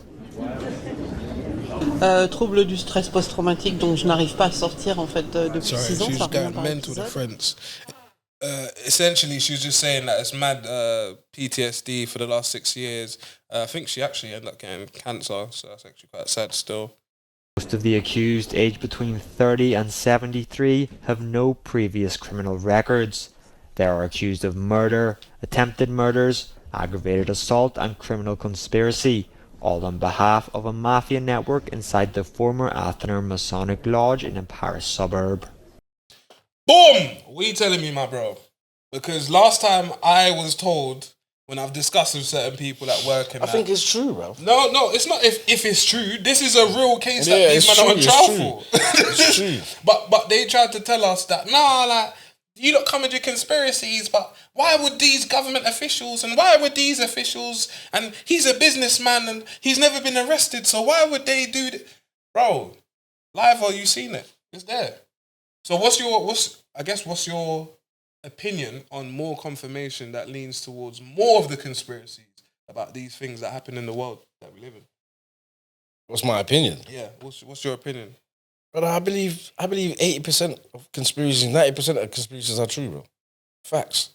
[SPEAKER 6] Trouble du stress post-traumatique, donc je n'arrive pas à sortir en fait depuis 6 ans.
[SPEAKER 1] She's going mental, the friends. Essentially, she was just saying that it's mad PTSD for the last 6 years. I think she actually ended up getting cancer, so that's actually quite sad still.
[SPEAKER 5] Most of the accused, aged between 30 and 73, have no previous criminal records. They are accused of murder, attempted murders, aggravated assault and criminal conspiracy, all on behalf of a mafia network inside the former Athener Masonic Lodge in a Paris suburb.
[SPEAKER 1] Boom! What are you telling me, my bro? Because last time I was told, when I've discussed with certain people at work and
[SPEAKER 2] I think it's true, bro.
[SPEAKER 1] No, it's not if it's true. This is a real case that these men are on trial for.
[SPEAKER 2] It's true.
[SPEAKER 1] But they tried to tell us that, like, you lot come with your conspiracies, but why would these government officials and why would these officials, and he's a businessman and he's never been arrested, so why would they do that? Bro, live or you seen it. It's there. So what's your opinion on more confirmation that leans towards more of the conspiracies about these things that happen in the world that we live in?
[SPEAKER 2] What's my opinion?
[SPEAKER 1] Yeah, what's your opinion?
[SPEAKER 2] But I believe 80% of conspiracies, 90% of conspiracies are true, bro. Facts.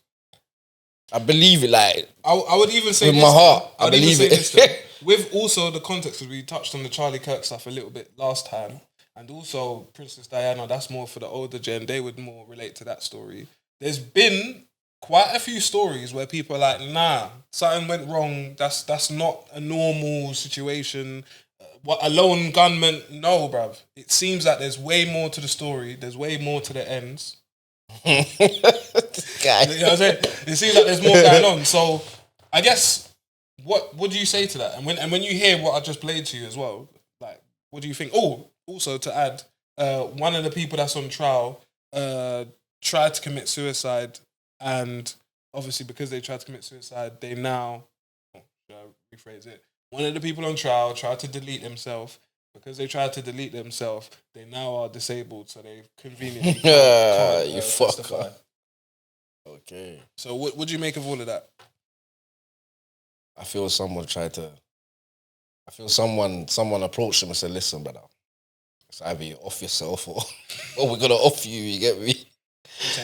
[SPEAKER 2] I believe it, like
[SPEAKER 1] I would even say
[SPEAKER 2] with my heart. I believe it.
[SPEAKER 1] With also the context, because we touched on the Charlie Kirk stuff a little bit last time, and also Princess Diana. That's more for the older gen. They would more relate to that story. There's been quite a few stories where people are like, nah, something went wrong. That's not a normal situation. What, a lone gunman? No, bruv. It seems like there's way more to the story. There's way more to the ends.
[SPEAKER 2] Guy.
[SPEAKER 1] You know what I'm saying? It seems like there's more going on. So I guess what do you say to that? And when you hear what I just played to you as well, like, what do you think? Oh, also to add, one of the people that's on trial tried to commit suicide, and obviously because they tried to commit suicide, they now, should I rephrase it? One of the people on trial tried to delete themselves. Because they tried to delete themselves, they now are disabled, so they conveniently can't
[SPEAKER 2] you
[SPEAKER 1] testify.
[SPEAKER 2] fucker. Okay.
[SPEAKER 1] So what do you make of all of that?
[SPEAKER 2] I feel someone approached them and said, listen, brother, it's either you off yourself or we're going to off you, you get me?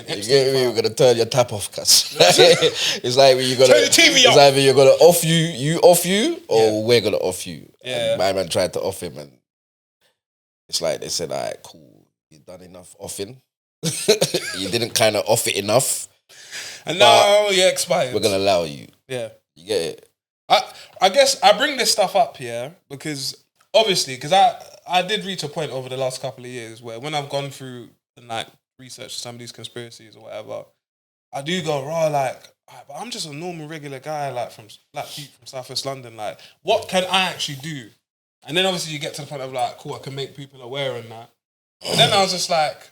[SPEAKER 2] You get me? We're going to turn your tap off, cuz. It's like you're going to...
[SPEAKER 1] Turn the TV off!
[SPEAKER 2] It's either you're going to off you, or we're going to off you.
[SPEAKER 1] Yeah.
[SPEAKER 2] And my man tried to off him, and it's like they said, all right, cool, you done enough offing. You didn't kind of off it enough.
[SPEAKER 1] And now you're expired.
[SPEAKER 2] We're going to allow you.
[SPEAKER 1] Yeah.
[SPEAKER 2] You get it?
[SPEAKER 1] I guess I bring this stuff up here because obviously, because I did reach a point over the last couple of years where when I've gone through and like researched some of these conspiracies or whatever, I do go raw like, but I'm just a normal regular guy like from Black Pete from Southwest London. Like, what can I actually do? And then obviously you get to the point of like, cool, I can make people aware and that. But then I was just like,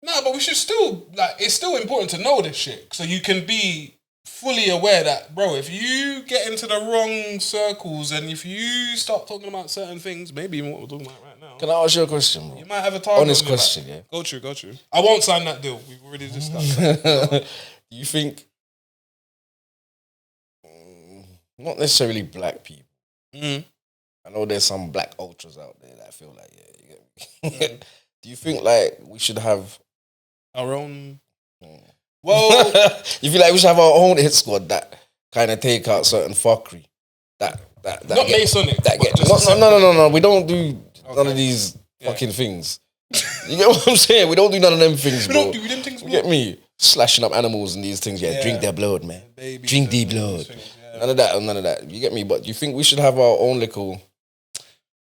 [SPEAKER 1] no, but we should still like, it's still important to know this shit so you can be fully aware that, bro, if you get into the wrong circles and if you start talking about certain things, maybe even what we're talking about right now,
[SPEAKER 2] Can I ask you a question, bro?
[SPEAKER 1] you might have a target.
[SPEAKER 2] Honest
[SPEAKER 1] on your
[SPEAKER 2] question,
[SPEAKER 1] back.
[SPEAKER 2] yeah.
[SPEAKER 1] Go true. I won't sign that deal. We've already discussed that.
[SPEAKER 2] Do you think Not necessarily black people.
[SPEAKER 1] Mm.
[SPEAKER 2] I know there's some black ultras out there that feel like, yeah, you get me. Do you think like we should have
[SPEAKER 1] our own? Well,
[SPEAKER 2] you feel like we should have our own hit squad that kind of take out certain fuckery? That
[SPEAKER 1] not Masonic.
[SPEAKER 2] That get no. We don't do none of these fucking things. You get what I'm saying? We don't do none of them things, bro.
[SPEAKER 1] We don't do them things, bro.
[SPEAKER 2] You get me? Slashing up animals and these things. Yeah, drink their blood, man.
[SPEAKER 1] Babies
[SPEAKER 2] drink the blood. None of that. You get me? But you think we should have our own little?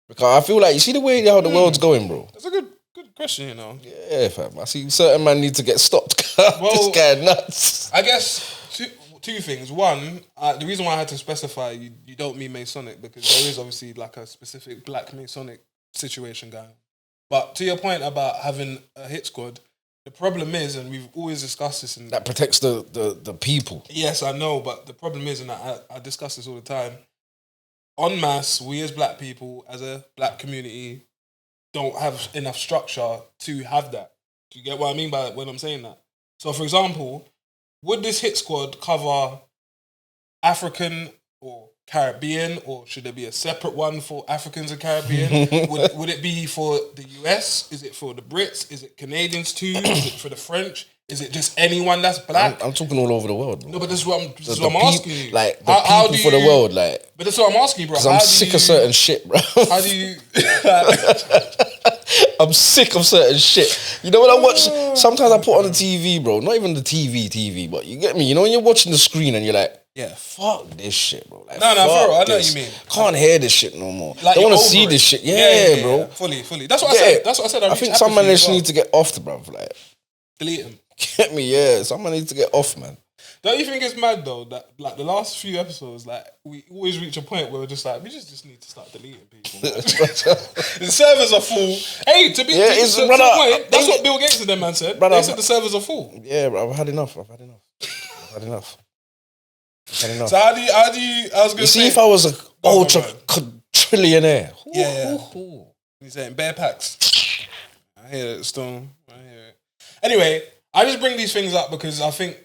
[SPEAKER 2] Because I feel like you see the way how the world's going, bro.
[SPEAKER 1] That's a good question, you know.
[SPEAKER 2] Yeah, fam. I see certain man need to get stopped.
[SPEAKER 1] Well,
[SPEAKER 2] this guy nuts.
[SPEAKER 1] I guess two things. One, the reason why I had to specify you don't mean Masonic because there is obviously like a specific black Masonic situation going on. But to your point about having a hit squad, the problem is, and we've always discussed this,
[SPEAKER 2] that protects the people.
[SPEAKER 1] Yes, I know, but the problem is, and I discuss this all the time. En masse, we as black people, as a black community, don't have enough structure to have that. Do you get what I mean by when I'm saying that? So, for example, would this hit squad cover African or Caribbean, or should there be a separate one for Africans and Caribbean? would it be for the US? Is it for the Brits? Is it Canadians too? Is it for the French? Is it just anyone that's black?
[SPEAKER 2] I'm talking all over the world, bro.
[SPEAKER 1] No, but this is what I'm asking you.
[SPEAKER 2] Like, the people for the world, like...
[SPEAKER 1] But that's what I'm asking you, bro.
[SPEAKER 2] Because I'm sick of certain shit, bro.
[SPEAKER 1] How do you...
[SPEAKER 2] I'm sick of certain shit. You know when I watch... Sometimes I put on the TV, bro. Not even the TV, but you get me? You know when you're watching the screen and you're like, yeah, fuck this shit, bro. Like,
[SPEAKER 1] no, for real, I know what you mean.
[SPEAKER 2] Can't hear this shit no more.
[SPEAKER 1] Like,
[SPEAKER 2] don't want to see this shit. Yeah, bro.
[SPEAKER 1] Fully. That's what I said.
[SPEAKER 2] I think some man just need to get off the bruv. Like,
[SPEAKER 1] delete him.
[SPEAKER 2] Get me, yeah. Someone needs to get off, man.
[SPEAKER 1] Don't you think it's mad though that like the last few episodes, like we always reach a point where we're just like we just need to start deleting people. The servers are full. Hey, to the point, that's what Bill Gates and them man said. They said the servers are full.
[SPEAKER 2] Yeah, bro. I've had enough.
[SPEAKER 1] So how do you? I was gonna say,
[SPEAKER 2] if I was a ultra trillionaire.
[SPEAKER 1] He's saying bare packs. I hear it, Stone. I hear it. Anyway, I just bring these things up because I think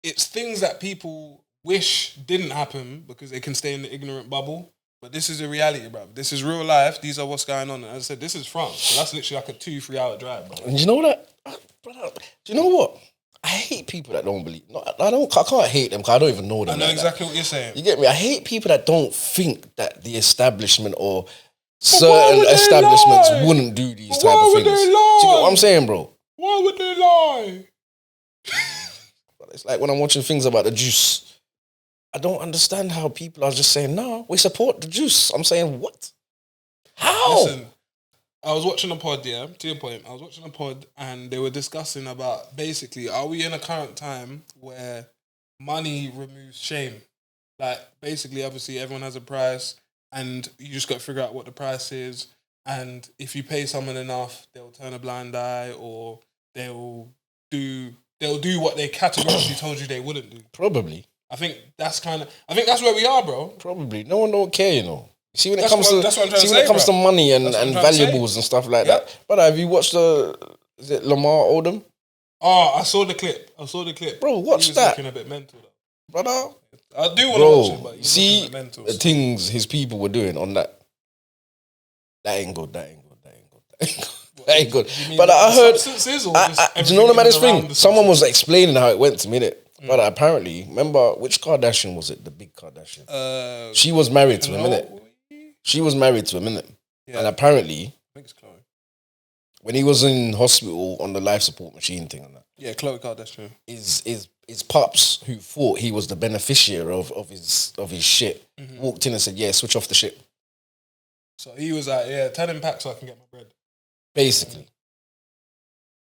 [SPEAKER 1] it's things that people wish didn't happen because they can stay in the ignorant bubble. But this is a reality, bro. This is real life. These are what's going on. And as I said, this is France. So that's literally like a 2-3 hour drive, bro.
[SPEAKER 2] And you know what? Do you know what? I hate people that don't believe. No, I can't hate them because I don't even know them.
[SPEAKER 1] I know exactly what you're saying.
[SPEAKER 2] You get me? I hate people that don't think that the establishment or certain establishments wouldn't do these type of things. Do you get what I'm saying, bro?
[SPEAKER 1] Why would they lie?
[SPEAKER 2] It's like when I'm watching things about the juice. I don't understand how people are just saying, no, we support the juice. I'm saying, what? How?
[SPEAKER 1] Listen, I was watching a pod, yeah, to your point. I was watching a pod and they were discussing about basically, are we in a current time where money removes shame? Like, basically, obviously, everyone has a price and you just got to figure out what the price is. And if you pay someone enough, they'll turn a blind eye or they'll do what they categorically told you they wouldn't do.
[SPEAKER 2] Probably.
[SPEAKER 1] I think that's where we are, bro.
[SPEAKER 2] Probably. No one don't care, you know. See when it comes to money and valuables and stuff like that. But have you watched is it Lamar Odom?
[SPEAKER 1] Oh, I saw the clip.
[SPEAKER 2] Bro, watch that.
[SPEAKER 1] Looking a bit mental though.
[SPEAKER 2] Brother.
[SPEAKER 1] I do want to watch it, but
[SPEAKER 2] see the things his people were doing on that. That ain't good. That ain't good. But I heard. Do you know the maddest thing? Someone was explaining how it went to me, innit? But apparently, remember which Kardashian was it? The big Kardashian. She was married to him, innit? She was married to him, innit? Yeah. And apparently,
[SPEAKER 1] I think it's Chloe.
[SPEAKER 2] When he was in hospital on the life support machine thing and that.
[SPEAKER 1] Yeah, Chloe Kardashian.
[SPEAKER 2] His pops, who thought he was the beneficiary of his shit, walked in and said, "Yeah, switch off the shit."
[SPEAKER 1] So he was like, "Yeah, 10 in pack so I can get my bread."
[SPEAKER 2] Basically.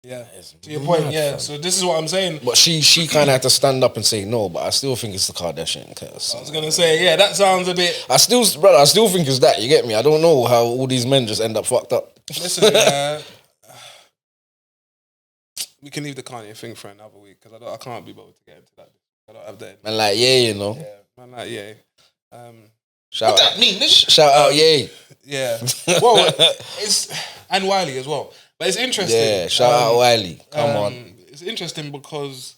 [SPEAKER 1] Yeah. To your point, yeah. Fun. So this is what I'm saying.
[SPEAKER 2] But she kind of had to stand up and say no, but I still think it's the Kardashian.
[SPEAKER 1] I was going to say, yeah, that sounds a bit...
[SPEAKER 2] I still think it's that, you get me? I don't know how all these men just end up fucked up.
[SPEAKER 1] Listen, we can leave the Kanye thing for another week because I can't be bothered to get into that. I don't have that.
[SPEAKER 2] Man, like, yeah, you know.
[SPEAKER 1] Yeah, man, like, yeah.
[SPEAKER 2] Shout
[SPEAKER 1] what
[SPEAKER 2] out.
[SPEAKER 1] that mean, nigga?
[SPEAKER 2] Shout out, yeah.
[SPEAKER 1] Yeah. Well, and Wiley as well. But it's interesting.
[SPEAKER 2] Yeah, shout out Wiley. Come on.
[SPEAKER 1] It's interesting because...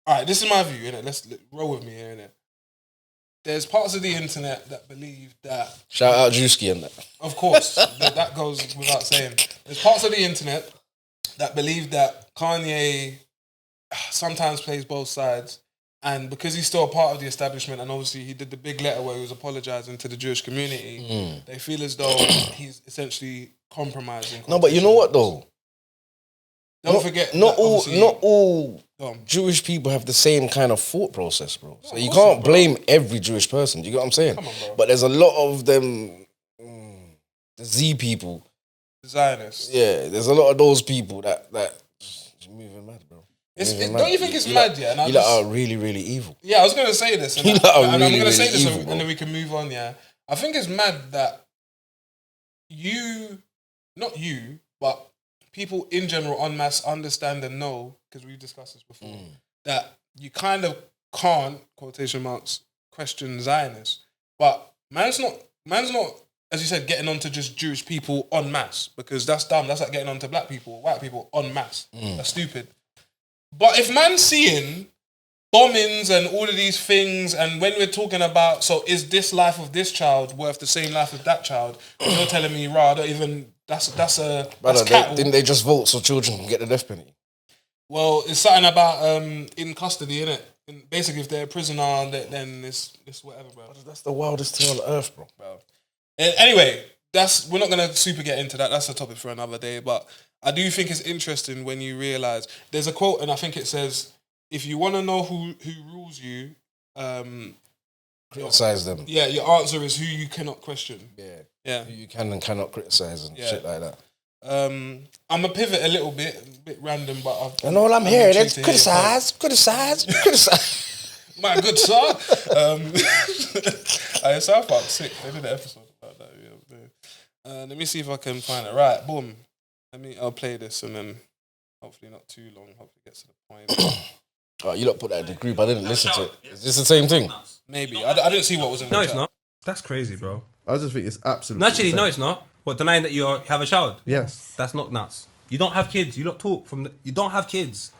[SPEAKER 1] All right, this is my view, innit? Let's roll with me here, innit? there's parts of the internet that believe that.
[SPEAKER 2] Shout out Drewski and that.
[SPEAKER 1] Of course, that goes without saying. There's parts of the internet that believe that Kanye sometimes plays both sides, and because he's still a part of the establishment, and obviously he did the big letter where he was apologizing to the Jewish community, they feel as though he's essentially compromising.
[SPEAKER 2] No, but you know what though?
[SPEAKER 1] Don't forget,
[SPEAKER 2] not all Jewish people have the same kind of thought process, bro. So you can't blame every Jewish person. Do you get what I'm saying?
[SPEAKER 1] Come on, bro.
[SPEAKER 2] But there's a lot of them, the Z people,
[SPEAKER 1] Zionists.
[SPEAKER 2] Yeah, there's a lot of those people that you're moving mad, bro.
[SPEAKER 1] Don't you think it's mad? Yeah,
[SPEAKER 2] you lot are really, really evil.
[SPEAKER 1] Yeah, I was gonna say this, and, I'm gonna say this, and then we can move on. Yeah, I think it's mad that not you, but people in general en masse understand and know, because we've discussed this before, that you kind of can't, quotation marks, question Zionists. But man's not, as you said, getting onto just Jewish people en masse, because that's dumb. That's like getting onto black people, white people en masse. That's stupid. But if man's seeing bombings and all of these things, and when we're talking about, so is this life of this child worth the same life of that child? You're telling me, rah, I don't even, that's cattle.
[SPEAKER 2] Didn't they just vote so children can get the death penalty?
[SPEAKER 1] Well, it's something about in custody, innit? Basically, if they're a prisoner, then it's whatever, bro.
[SPEAKER 2] That's the wildest thing on earth, bro.
[SPEAKER 1] Anyway, we're not gonna super get into that. That's a topic for another day. But I do think it's interesting when you realise there's a quote, and I think it says, "If you want to know who rules you,
[SPEAKER 2] criticize them."
[SPEAKER 1] Yeah, your answer is who you cannot question. Yeah.
[SPEAKER 2] Who you can and cannot criticize and shit like that.
[SPEAKER 1] I'm gonna pivot a little bit, random, but
[SPEAKER 2] and all I'm hearing is criticize.
[SPEAKER 1] My good sir. South Park sick. They did an episode about that. Yeah. Let me see if I can find it. Right, boom. I'll play this and then hopefully not too long. Hopefully it gets to the point.
[SPEAKER 2] Oh, you lot put that in the group. I didn't listen to it. Is this the same thing?
[SPEAKER 1] Maybe. I didn't see what was in the
[SPEAKER 7] No,
[SPEAKER 1] chat.
[SPEAKER 7] it's not. That's crazy, bro.
[SPEAKER 8] I just think it's absolutely
[SPEAKER 7] Actually,
[SPEAKER 8] insane.
[SPEAKER 7] no, it's not. What, denying that you have a child?
[SPEAKER 8] Yes.
[SPEAKER 7] That's not nuts. You don't have kids. You don't talk you don't have kids.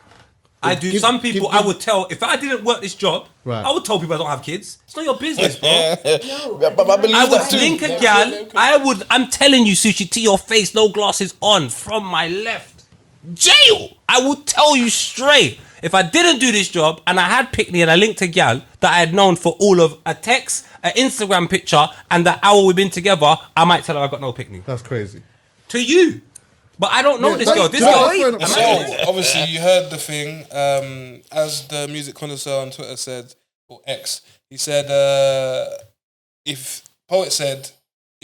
[SPEAKER 8] Yeah,
[SPEAKER 7] I do. Some people I would tell, if I didn't work this job,
[SPEAKER 8] right,
[SPEAKER 7] I would tell people I don't have kids. It's not your business, bro.
[SPEAKER 2] But I believe
[SPEAKER 7] I would
[SPEAKER 2] that too.
[SPEAKER 7] link a gal. I'm telling you, Sushi, to your face, no glasses on, from my left. Jail! I would tell you straight. If I didn't do this job and I had Pickney and I linked a gal that I had known for all of a text, an Instagram picture, and the hour we've been together, I might tell her I got no Pickney.
[SPEAKER 8] That's crazy.
[SPEAKER 7] To you. But I don't know this girl. This
[SPEAKER 1] girl. So obviously you heard the thing. As the music connoisseur on Twitter said, or X, he said, if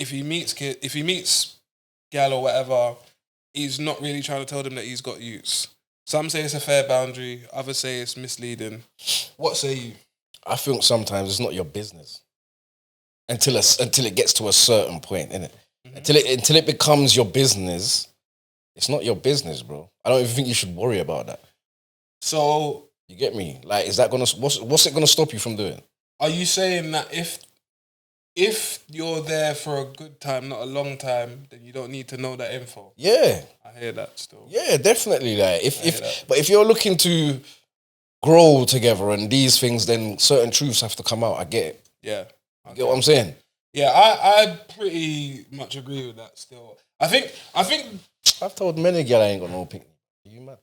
[SPEAKER 1] he meets gal or whatever, he's not really trying to tell them that he's got use. Some say it's a fair boundary. Others say it's misleading. What say you?
[SPEAKER 2] I think sometimes it's not your business until it gets to a certain point, innit? Until it becomes your business. It's not your business, bro. I don't even think you should worry about that.
[SPEAKER 1] So
[SPEAKER 2] you get me? Like, is that what's it gonna stop you from doing?
[SPEAKER 1] Are you saying that if you're there for a good time, not a long time, then you don't need to know that info?
[SPEAKER 2] Yeah,
[SPEAKER 1] I hear that still.
[SPEAKER 2] Yeah, definitely. Like, if you're looking to grow together and these things, then certain truths have to come out. I get it.
[SPEAKER 1] Yeah,
[SPEAKER 2] you get what I'm saying?
[SPEAKER 1] Yeah, I pretty much agree with that. Still, I think
[SPEAKER 2] I've told many girls I ain't got no picnic. Are you mad?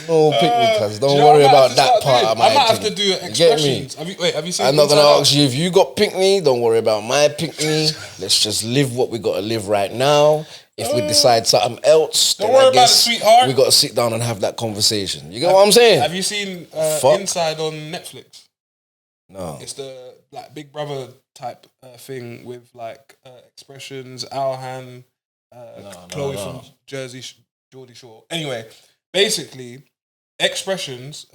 [SPEAKER 2] No picnic, cuz. Don't worry about that part of my
[SPEAKER 1] I might have
[SPEAKER 2] thing.
[SPEAKER 1] to do expressions. Have you seen?
[SPEAKER 2] I'm not gonna ask you if you got picnic. Don't worry about my picnic. Let's just live what we gotta live right now. If we decide something else,
[SPEAKER 1] don't
[SPEAKER 2] then
[SPEAKER 1] worry
[SPEAKER 2] I
[SPEAKER 1] about
[SPEAKER 2] guess
[SPEAKER 1] it, sweetheart.
[SPEAKER 2] we gotta sit down and have that conversation. You get what I'm saying?
[SPEAKER 1] Have you seen Inside on Netflix?
[SPEAKER 2] No.
[SPEAKER 1] It's the like Big Brother type thing with like expressions, Alhan, Chloe from Jersey, Geordie Shore. Anyway, basically, expressions.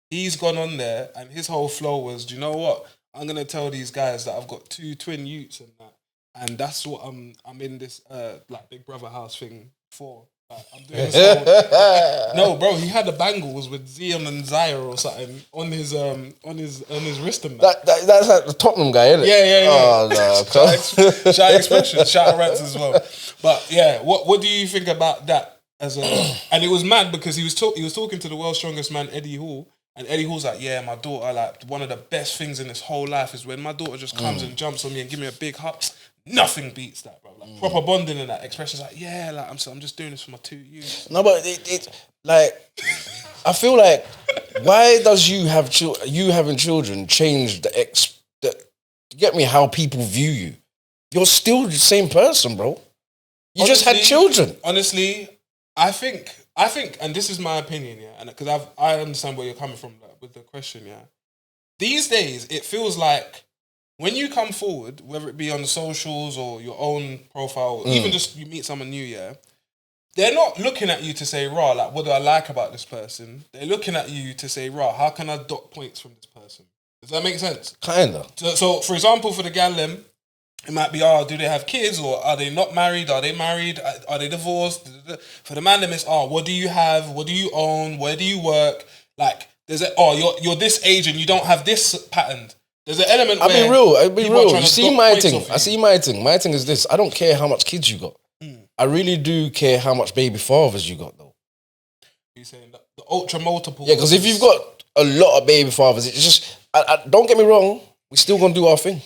[SPEAKER 1] He's gone on there, and his whole flow was, do you know what? I'm gonna tell these guys that I've got 2 twin utes and that, and that's what I'm in this like Big Brother house thing for. I'm doing this whole, no, bro. He had the bangles with Zion and Zaya or something on his wrist and that.
[SPEAKER 2] That's like the Tottenham guy, isn't it?
[SPEAKER 1] Yeah.
[SPEAKER 2] Oh no,
[SPEAKER 1] shout expressions, shout rants as well. But yeah, what do you think about that? And it was mad because he was talking to the world's strongest man, Eddie Hall, And Eddie Hall's like, yeah, my daughter, like, one of the best things in this whole life is when my daughter just comes and jumps on me and give me a big hug. Nothing beats that, bro. Like, proper bonding in that. Expression's like, yeah, like, I'm just doing this for my 2 youths.
[SPEAKER 2] No, but it like, I feel like, why does you having children change you get me, how people view you? You're still the same person, bro. You just had children.
[SPEAKER 1] Honestly, I think, and this is my opinion, yeah, and because I understand where you're coming from with the question, yeah. These days, it feels like when you come forward, whether it be on the socials or your own profile, or even just you meet someone new, yeah, they're not looking at you to say, rah, like, what do I like about this person? They're looking at you to say, rah, how can I dock points from this person? Does that make sense?
[SPEAKER 2] Kinda.
[SPEAKER 1] So for example, for the gal them, it might be, do they have kids, or are they not married? Are they married? Are they divorced? For the man them, it's, what do you have? What do you own? Where do you work? Like, there's you're this age and you don't have this pattern. There's an element
[SPEAKER 2] I'll
[SPEAKER 1] where...
[SPEAKER 2] be real. You see my thing.
[SPEAKER 1] I
[SPEAKER 2] see my thing. My thing is this. I don't care how much kids you got. I really do care how much baby fathers you got, though.
[SPEAKER 1] You're saying the ultra multiple...
[SPEAKER 2] Yeah, because if you've got a lot of baby fathers, it's just... don't get me wrong. We're still going to do our thing.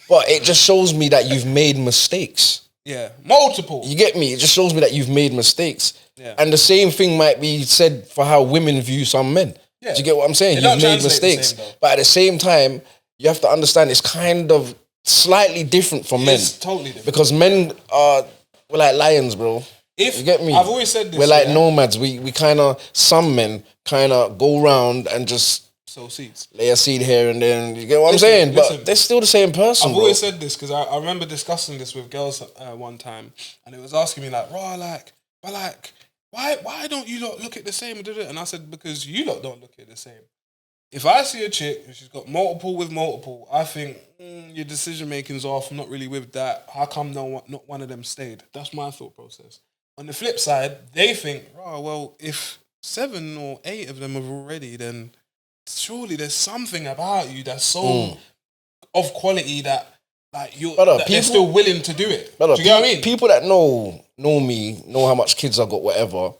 [SPEAKER 2] But it just shows me that you've made mistakes.
[SPEAKER 1] Yeah, multiple.
[SPEAKER 2] You get me? It just shows me that you've made mistakes.
[SPEAKER 1] Yeah.
[SPEAKER 2] And the same thing might be said for how women view some men.
[SPEAKER 1] Yeah.
[SPEAKER 2] Do you get what I'm saying? You've made mistakes. But at the same time, you have to understand it's kind of slightly different from men.
[SPEAKER 1] It's totally different.
[SPEAKER 2] Because men we're like lions, bro. You get me?
[SPEAKER 1] I've always said this.
[SPEAKER 2] We're like nomads. We kind of, some men kind of go around and just
[SPEAKER 1] sow seeds.
[SPEAKER 2] Lay a seed here and then, you get what I'm saying? But they're still the same person,
[SPEAKER 1] I've always said this because I remember discussing this with girls one time, and it was asking me like, why don't you lot look at the same? And I said, because you lot don't look at the same. If I see a chick and she's got multiple, I think your decision making's off. I'm not really with that. How come not one of them stayed? That's my thought process. On the flip side, they think, well, if 7 or 8 of them have already, then surely there's something about you that's so of quality that like they're still willing to do it. Do you get what I mean?
[SPEAKER 2] People that know me, know how much kids I got, whatever.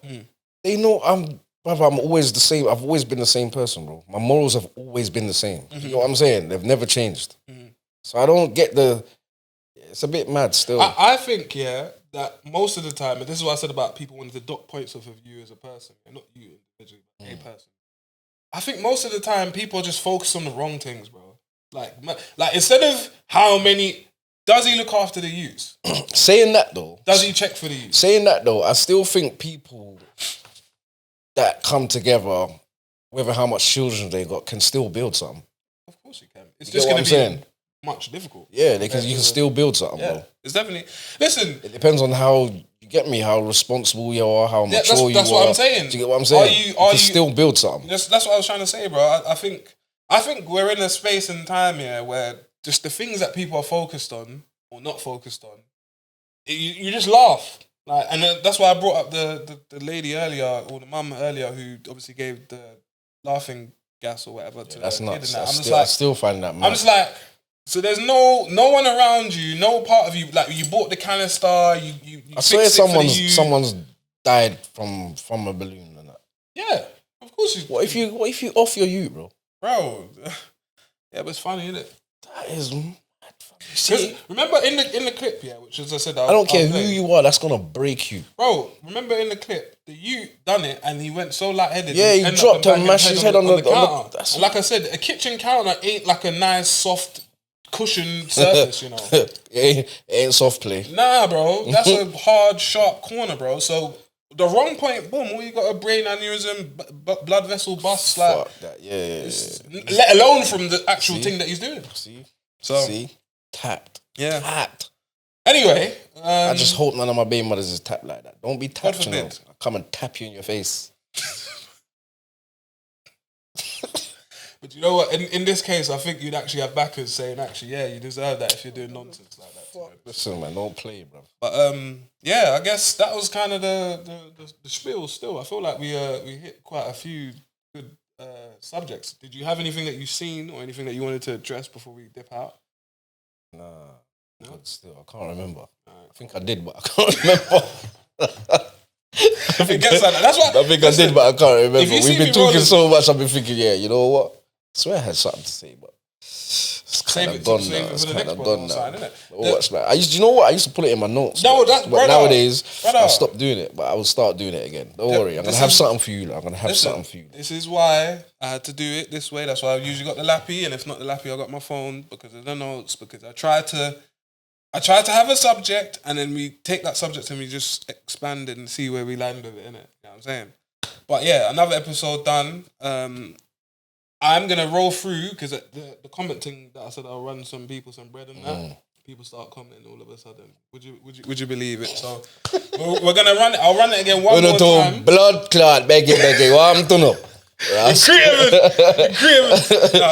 [SPEAKER 2] They know I'm always the same. I've always been the same person, bro. My morals have always been the same. You know what I'm saying? They've never changed. So I don't get it's a bit mad still.
[SPEAKER 1] I think, that most of the time, and this is what I said about people wanting to dock points off of you as a person, and not you individually, but a person. I think most of the time people just focus on the wrong things, bro. Like instead of how many, does he look after the youths?
[SPEAKER 2] Saying that though,
[SPEAKER 1] does he check for the youths?
[SPEAKER 2] Saying that though, I still think people that come together, whether how much children they got, can still build something.
[SPEAKER 1] Of course you can. It's just going to be much difficult.
[SPEAKER 2] Yeah, because you can still build something, bro.
[SPEAKER 1] It's definitely... Listen...
[SPEAKER 2] It depends on how... You get me? How responsible you are, how mature you are.
[SPEAKER 1] That's what I'm saying.
[SPEAKER 2] Do you get what I'm saying? You can still build something.
[SPEAKER 1] That's what I was trying to say, bro. I think we're in a space and time here where just the things that people are focused on or not focused on, you just laugh. Like, and that's why I brought up the lady earlier, or the mum earlier, who obviously gave the laughing gas or whatever to
[SPEAKER 2] that's
[SPEAKER 1] the
[SPEAKER 2] nuts.
[SPEAKER 1] kid. And
[SPEAKER 2] I still find that mad.
[SPEAKER 1] I'm just like, so there's no one around you, no part of you. Like, you bought the canister, you
[SPEAKER 2] I swear someone's died from a balloon and that.
[SPEAKER 1] Yeah, of course.
[SPEAKER 2] What if you off your ute, bro?
[SPEAKER 1] Bro, yeah, but it's funny, isn't it?
[SPEAKER 2] That is mad.
[SPEAKER 1] See, remember in the clip, which as I said,
[SPEAKER 2] I don't care who you are, that's gonna break you,
[SPEAKER 1] bro. Remember in the clip, the ute done it, and he went so lightheaded.
[SPEAKER 2] Yeah, he dropped and mashed his head on the
[SPEAKER 1] counter. And like I said, a kitchen counter ain't like a nice soft cushioned surface, you know.
[SPEAKER 2] it ain't soft play.
[SPEAKER 1] Nah, bro, that's a hard, sharp corner, bro. So the wrong point, boom, all you got a brain aneurysm, blood vessel bust, like.
[SPEAKER 2] Fuck that, yeah.
[SPEAKER 1] Let alone from the actual thing that he's doing.
[SPEAKER 2] See, tapped.
[SPEAKER 1] Yeah,
[SPEAKER 2] tapped.
[SPEAKER 1] Anyway,
[SPEAKER 2] I just hope none of my baby mothers is tapped like that. Don't be tapped, you know. I'll come and tap you in your face.
[SPEAKER 1] But you know what? In this case, I think you'd actually have backers saying, actually, yeah, you deserve that if you're doing nonsense like that.
[SPEAKER 2] Listen, man, don't play, bro.
[SPEAKER 1] But yeah, I guess that was kind of the spiel. Still, I feel like we hit quite a few good subjects. Did you have anything that you've seen or anything that you wanted to address before we dip out?
[SPEAKER 2] Nah, no? Still, I can't remember. Right. I think I did, but I can't remember.
[SPEAKER 1] It gets like that. That's what
[SPEAKER 2] I think I did, but I can't remember.
[SPEAKER 1] If you see
[SPEAKER 2] We've been
[SPEAKER 1] me
[SPEAKER 2] talking
[SPEAKER 1] rolling-
[SPEAKER 2] so much, I've been thinking, yeah, you know what? I swear I had something to say, but it's
[SPEAKER 1] Save
[SPEAKER 2] kind
[SPEAKER 1] it
[SPEAKER 2] of
[SPEAKER 1] to-
[SPEAKER 2] gone
[SPEAKER 1] save
[SPEAKER 2] now.
[SPEAKER 1] it
[SPEAKER 2] It's
[SPEAKER 1] for the
[SPEAKER 2] kind
[SPEAKER 1] next
[SPEAKER 2] of gone
[SPEAKER 1] podcast,
[SPEAKER 2] now.
[SPEAKER 1] sign, innit?
[SPEAKER 2] Watch, man. You know what? I used to put it in my notes.
[SPEAKER 1] No,
[SPEAKER 2] but-
[SPEAKER 1] that's-
[SPEAKER 2] but
[SPEAKER 1] brother,
[SPEAKER 2] nowadays,
[SPEAKER 1] brother.
[SPEAKER 2] I stopped doing it, but I will start doing it again. Don't worry. I'm going
[SPEAKER 1] this
[SPEAKER 2] to have
[SPEAKER 1] is-
[SPEAKER 2] something for you. I'm going to have
[SPEAKER 1] Listen,
[SPEAKER 2] something for you.
[SPEAKER 1] This is why I had to do it this way. That's why I've usually got the lappy, and if not the lappy, I got my phone because of the notes. Because I try to have a subject, and then we take that subject and we just expand it and see where we land with it. Innit? You know what I'm saying? But yeah, another episode done. I'm gonna roll through because the commenting that I said I'll run some people some bread and that. People start commenting all of a sudden. Would you believe it? So we're gonna run it. I'll run it again one more time.
[SPEAKER 2] Blood clot, beggy. What I'm doing?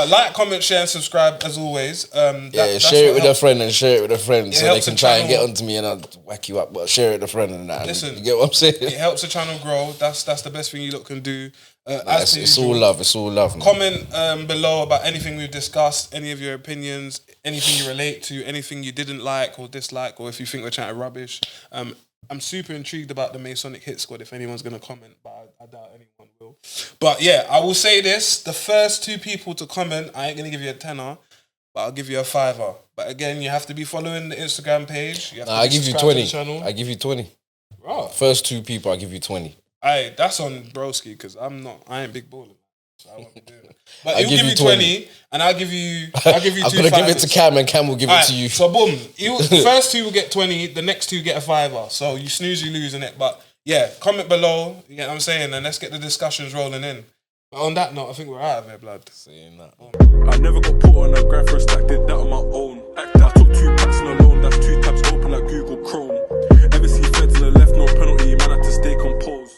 [SPEAKER 1] Like, comment, share, and subscribe as always. That's
[SPEAKER 2] share it
[SPEAKER 1] what
[SPEAKER 2] with a
[SPEAKER 1] helps.
[SPEAKER 2] friend and share it with a friend so they
[SPEAKER 1] helps
[SPEAKER 2] can
[SPEAKER 1] the
[SPEAKER 2] try and get
[SPEAKER 1] channel.
[SPEAKER 2] onto me and I'll whack you up. But share it with a friend and that.
[SPEAKER 1] Listen,
[SPEAKER 2] You get what I'm saying?
[SPEAKER 1] It helps the channel grow. That's the best thing you lot can do.
[SPEAKER 2] It's all love. It's all love. Man.
[SPEAKER 1] Comment below about anything we've discussed, any of your opinions, anything you relate to, anything you didn't like or dislike, or if you think we're chatting rubbish. I'm super intrigued about the Masonic HItsquad, if anyone's going to comment, but I doubt anyone will. But yeah, I will say this. The first 2 people to comment, I ain't going to give you a tenner, but I'll give you a $5. But again, you have to be following the Instagram page. You have to
[SPEAKER 2] I
[SPEAKER 1] be
[SPEAKER 2] give you
[SPEAKER 1] subscribed to
[SPEAKER 2] 20.
[SPEAKER 1] the channel.
[SPEAKER 2] I give you 20.
[SPEAKER 1] Right.
[SPEAKER 2] First 2 people, I give you 20.
[SPEAKER 1] Aye, that's on broski because I ain't big baller. So I won't be doing it. But
[SPEAKER 2] I'll
[SPEAKER 1] he'll give you 20 and I'll give you 2
[SPEAKER 2] I'm going to give it to Cam and Cam will give it to you.
[SPEAKER 1] So boom, the first 2 will get 20, the next 2 get a $5. So you snooze, you lose in it. But yeah, comment below, you get what I'm saying, and let's get the discussions rolling in. But on that note, I think we're out of here, blood.
[SPEAKER 2] Saying that.
[SPEAKER 3] I never got put on a graph for a stack, did that on my own. I took 2 packs in a loan, that's 2 tabs open like Google Chrome. Ever see feds in the left, no penalty, man, I had to stay composed.